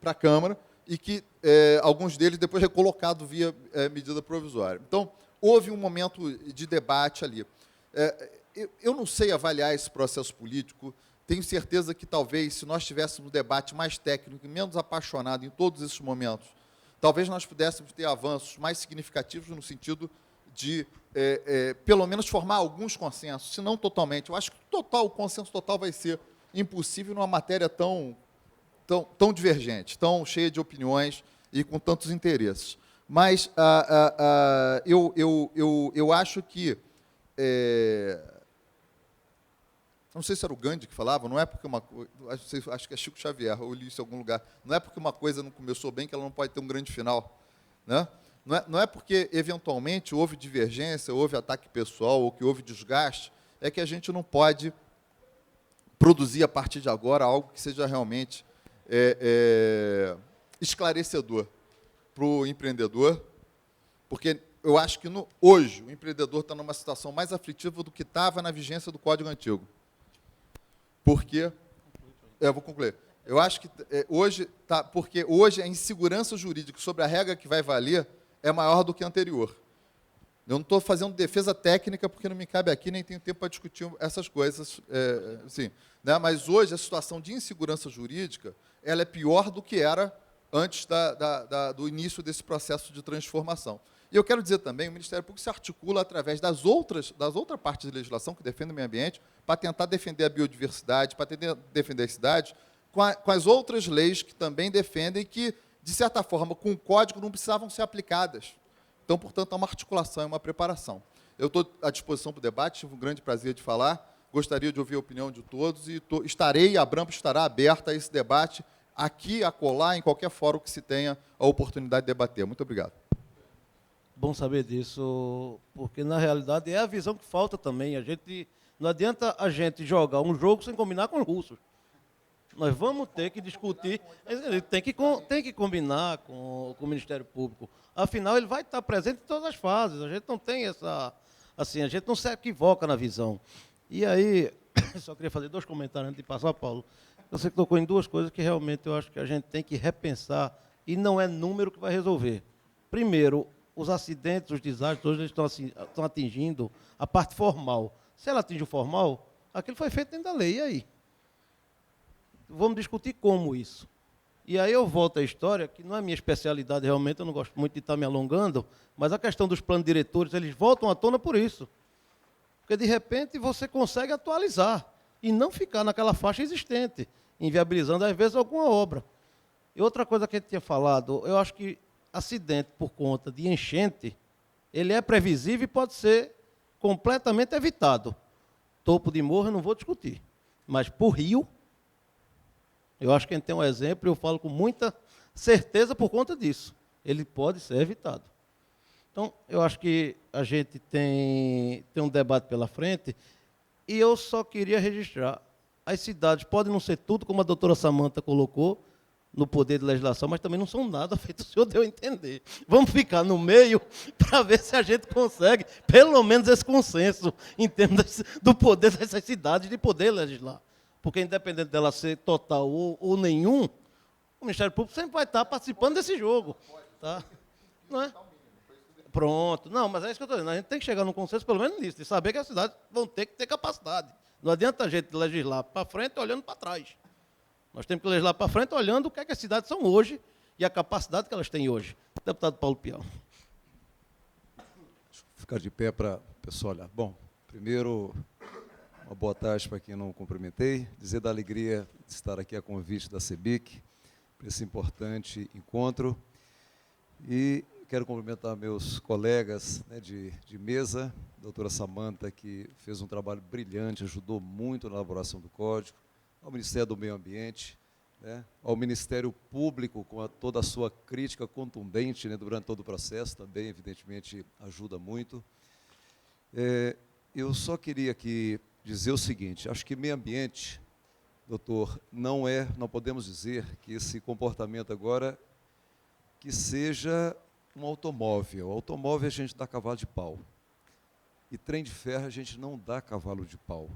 para a Câmara, e que alguns deles depois recolocados via medida provisória. Então, houve um momento de debate ali. Eu não sei avaliar esse processo político. Tenho certeza que, talvez, se nós tivéssemos um debate mais técnico e menos apaixonado em todos esses momentos, talvez nós pudéssemos ter avanços mais significativos no sentido de, pelo menos, formar alguns consensos, se não totalmente. Eu acho que o consenso total vai ser impossível numa matéria tão divergente, tão cheia de opiniões e com tantos interesses. Mas eu acho que não sei se era o Gandhi que falava, não é porque acho que é Chico Xavier, eu li isso em algum lugar, não é porque uma coisa não começou bem que ela não pode ter um grande final, né? Não é porque, eventualmente, houve divergência, houve ataque pessoal, ou que houve desgaste, é que a gente não pode produzir, a partir de agora, algo que seja realmente esclarecedor para o empreendedor, porque eu acho que, hoje, o empreendedor está numa situação mais aflitiva do que estava na vigência do Código Antigo. Porque, vou concluir, eu acho que hoje, porque hoje a insegurança jurídica sobre a regra que vai valer é maior do que a anterior. Eu não estou fazendo defesa técnica, porque não me cabe aqui, nem tenho tempo para discutir essas coisas, assim, né? Mas hoje a situação de insegurança jurídica ela é pior do que era antes do início desse processo de transformação. E eu quero dizer também, o Ministério Público se articula através das outras partes de legislação que defendem o meio ambiente, para tentar defender a biodiversidade, para tentar defender as cidades, com as outras leis que também defendem que, de certa forma, com o código não precisavam ser aplicadas. Então, portanto, há uma articulação e uma preparação. Eu estou à disposição para o debate, tive um grande prazer de falar, gostaria de ouvir a opinião de todos e a Abrampo estará aberta a esse debate, aqui, acolá, em qualquer fórum que se tenha a oportunidade de debater. Muito obrigado. Bom saber disso, porque, na realidade, é a visão que falta também. Não adianta a gente jogar um jogo sem combinar com os russos. Nós vamos ter que discutir, tem que combinar com o Ministério Público. Afinal, ele vai estar presente em todas as fases. A gente não tem assim, a gente não se equivoca na visão. E aí, só queria fazer 2 comentários antes de passar, Paulo. Você tocou em 2 coisas que realmente eu acho que a gente tem que repensar, e não é número que vai resolver. Primeiro, os acidentes, os desastres, hoje eles estão atingindo a parte formal. Se ela atinge o formal, aquilo foi feito dentro da lei, e aí? Vamos discutir como isso. E aí eu volto à história, que não é minha especialidade realmente, eu não gosto muito de estar me alongando, mas a questão dos planos diretores, eles voltam à tona por isso. Porque, de repente, você consegue atualizar e não ficar naquela faixa existente, inviabilizando, às vezes, alguma obra. E outra coisa que a gente tinha falado, eu acho que acidente por conta de enchente, ele é previsível e pode ser completamente evitado. Topo de morro eu não vou discutir, mas por rio, eu acho que a gente tem um exemplo, e eu falo com muita certeza por conta disso. Ele pode ser evitado. Então, eu acho que a gente tem um debate pela frente, e eu só queria registrar, as cidades podem não ser tudo, como a doutora Samanta colocou, no poder de legislação, mas também não são nada feito, o senhor deu a entender. Vamos ficar no meio para ver se a gente consegue, pelo menos, esse consenso em termos do poder dessas cidades de poder legislar. Porque, independente dela ser total ou nenhum, o Ministério Público sempre vai estar participando desse jogo. Tá? Não é? Pronto. Não, mas é isso que eu estou dizendo. A gente tem que chegar num consenso, pelo menos nisso, de saber que as cidades vão ter que ter capacidade. Não adianta a gente legislar para frente olhando para trás. Nós temos que legislar para frente olhando o que é que as cidades são hoje e a capacidade que elas têm hoje. Deputado Paulo Pião. Deixa eu ficar de pé para o pessoal olhar. Bom, primeiro, uma boa tarde para quem não cumprimentei. Dizer da alegria de estar aqui a convite da CEBIC, para esse importante encontro. E quero cumprimentar meus colegas, né, de mesa, a doutora Samanta, que fez um trabalho brilhante, ajudou muito na elaboração do código, ao Ministério do Meio Ambiente, né, ao Ministério Público, com toda a sua crítica contundente, né, durante todo o processo, também, evidentemente, ajuda muito. Eu só queria aqui dizer o seguinte, acho que meio ambiente, doutor, não podemos dizer que esse comportamento agora que seja um automóvel. Automóvel a gente dá cavalo de pau. E trem de ferro a gente não dá cavalo de pau.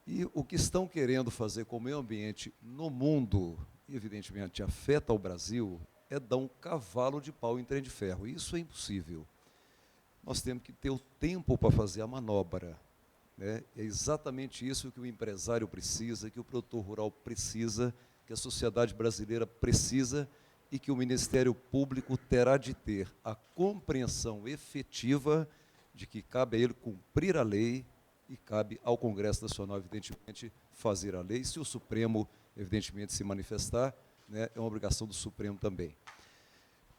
E o que estão querendo fazer com o meio ambiente no mundo, e evidentemente afeta o Brasil, é dar um cavalo de pau em trem de ferro. Isso é impossível. Nós temos que ter o tempo para fazer a manobra. Né? É exatamente isso que o empresário precisa, que o produtor rural precisa, que a sociedade brasileira precisa e que o Ministério Público terá de ter a compreensão efetiva de que cabe a ele cumprir a lei e cabe ao Congresso Nacional, evidentemente, fazer a lei. Se o Supremo, evidentemente, se manifestar, né, é uma obrigação do Supremo também.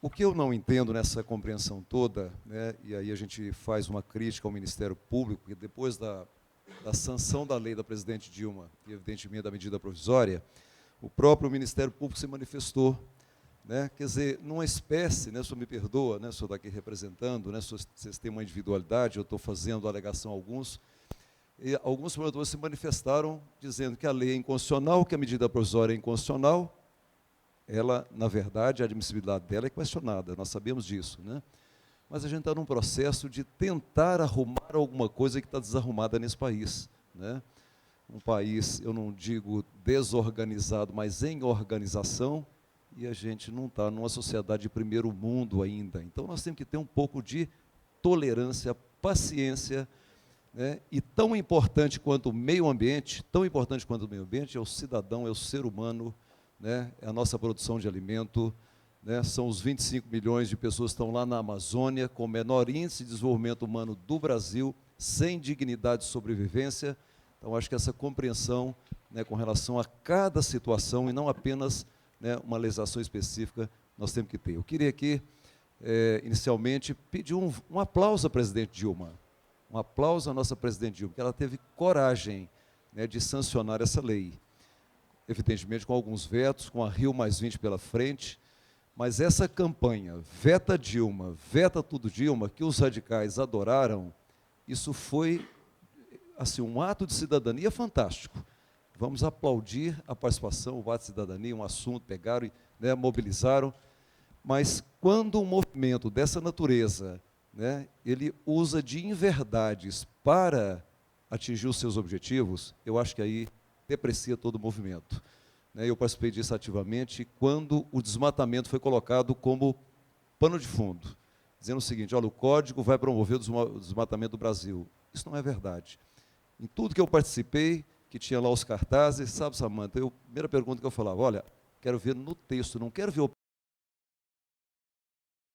O que eu não entendo nessa compreensão toda, né, e aí a gente faz uma crítica ao Ministério Público, porque depois da sanção da lei da presidente Dilma e, evidentemente, da medida provisória, o próprio Ministério Público se manifestou, né, quer dizer, numa espécie, né, o senhor me perdoa, né, o senhor está aqui representando, né, vocês têm uma individualidade, eu estou fazendo alegação a alguns, e alguns promotores se manifestaram dizendo que a lei é inconstitucional, que a medida provisória é inconstitucional. Ela, na verdade, a admissibilidade dela é questionada, nós sabemos disso, né? Mas a gente está num processo de tentar arrumar alguma coisa que está desarrumada nesse país, né? Um país, eu não digo desorganizado, mas em organização, e a gente não está numa sociedade de primeiro mundo ainda. Então, nós temos que ter um pouco de tolerância, paciência, né? E tão importante quanto o meio ambiente, é o cidadão, é o ser humano, né? É a nossa produção de alimento, né? São os 25 milhões de pessoas que estão lá na Amazônia, com o menor índice de desenvolvimento humano do Brasil, sem dignidade de sobrevivência. Então, acho que essa compreensão, né, com relação a cada situação, e não apenas, né, uma legislação específica, nós temos que ter. Eu queria aqui, inicialmente, pedir um aplauso à presidente Dilma, um aplauso à nossa presidente Dilma, porque ela teve coragem, né, de sancionar essa lei. Evidentemente com alguns vetos, com a Rio+20 pela frente, mas essa campanha, veta Dilma, veta tudo Dilma, que os radicais adoraram, isso foi assim, um ato de cidadania fantástico. Vamos aplaudir a participação, o ato de cidadania, um assunto, pegaram e, né, mobilizaram, mas quando um movimento dessa natureza, né, ele usa de inverdades para atingir os seus objetivos, eu acho que aí deprecia todo o movimento. Eu participei disso ativamente quando o desmatamento foi colocado como pano de fundo, dizendo o seguinte: olha, o Código vai promover o desmatamento do Brasil. Isso não é verdade. Em tudo que eu participei, que tinha lá os cartazes, sabe, Samanta, a primeira pergunta que eu falava: olha, quero ver no texto, não quero ver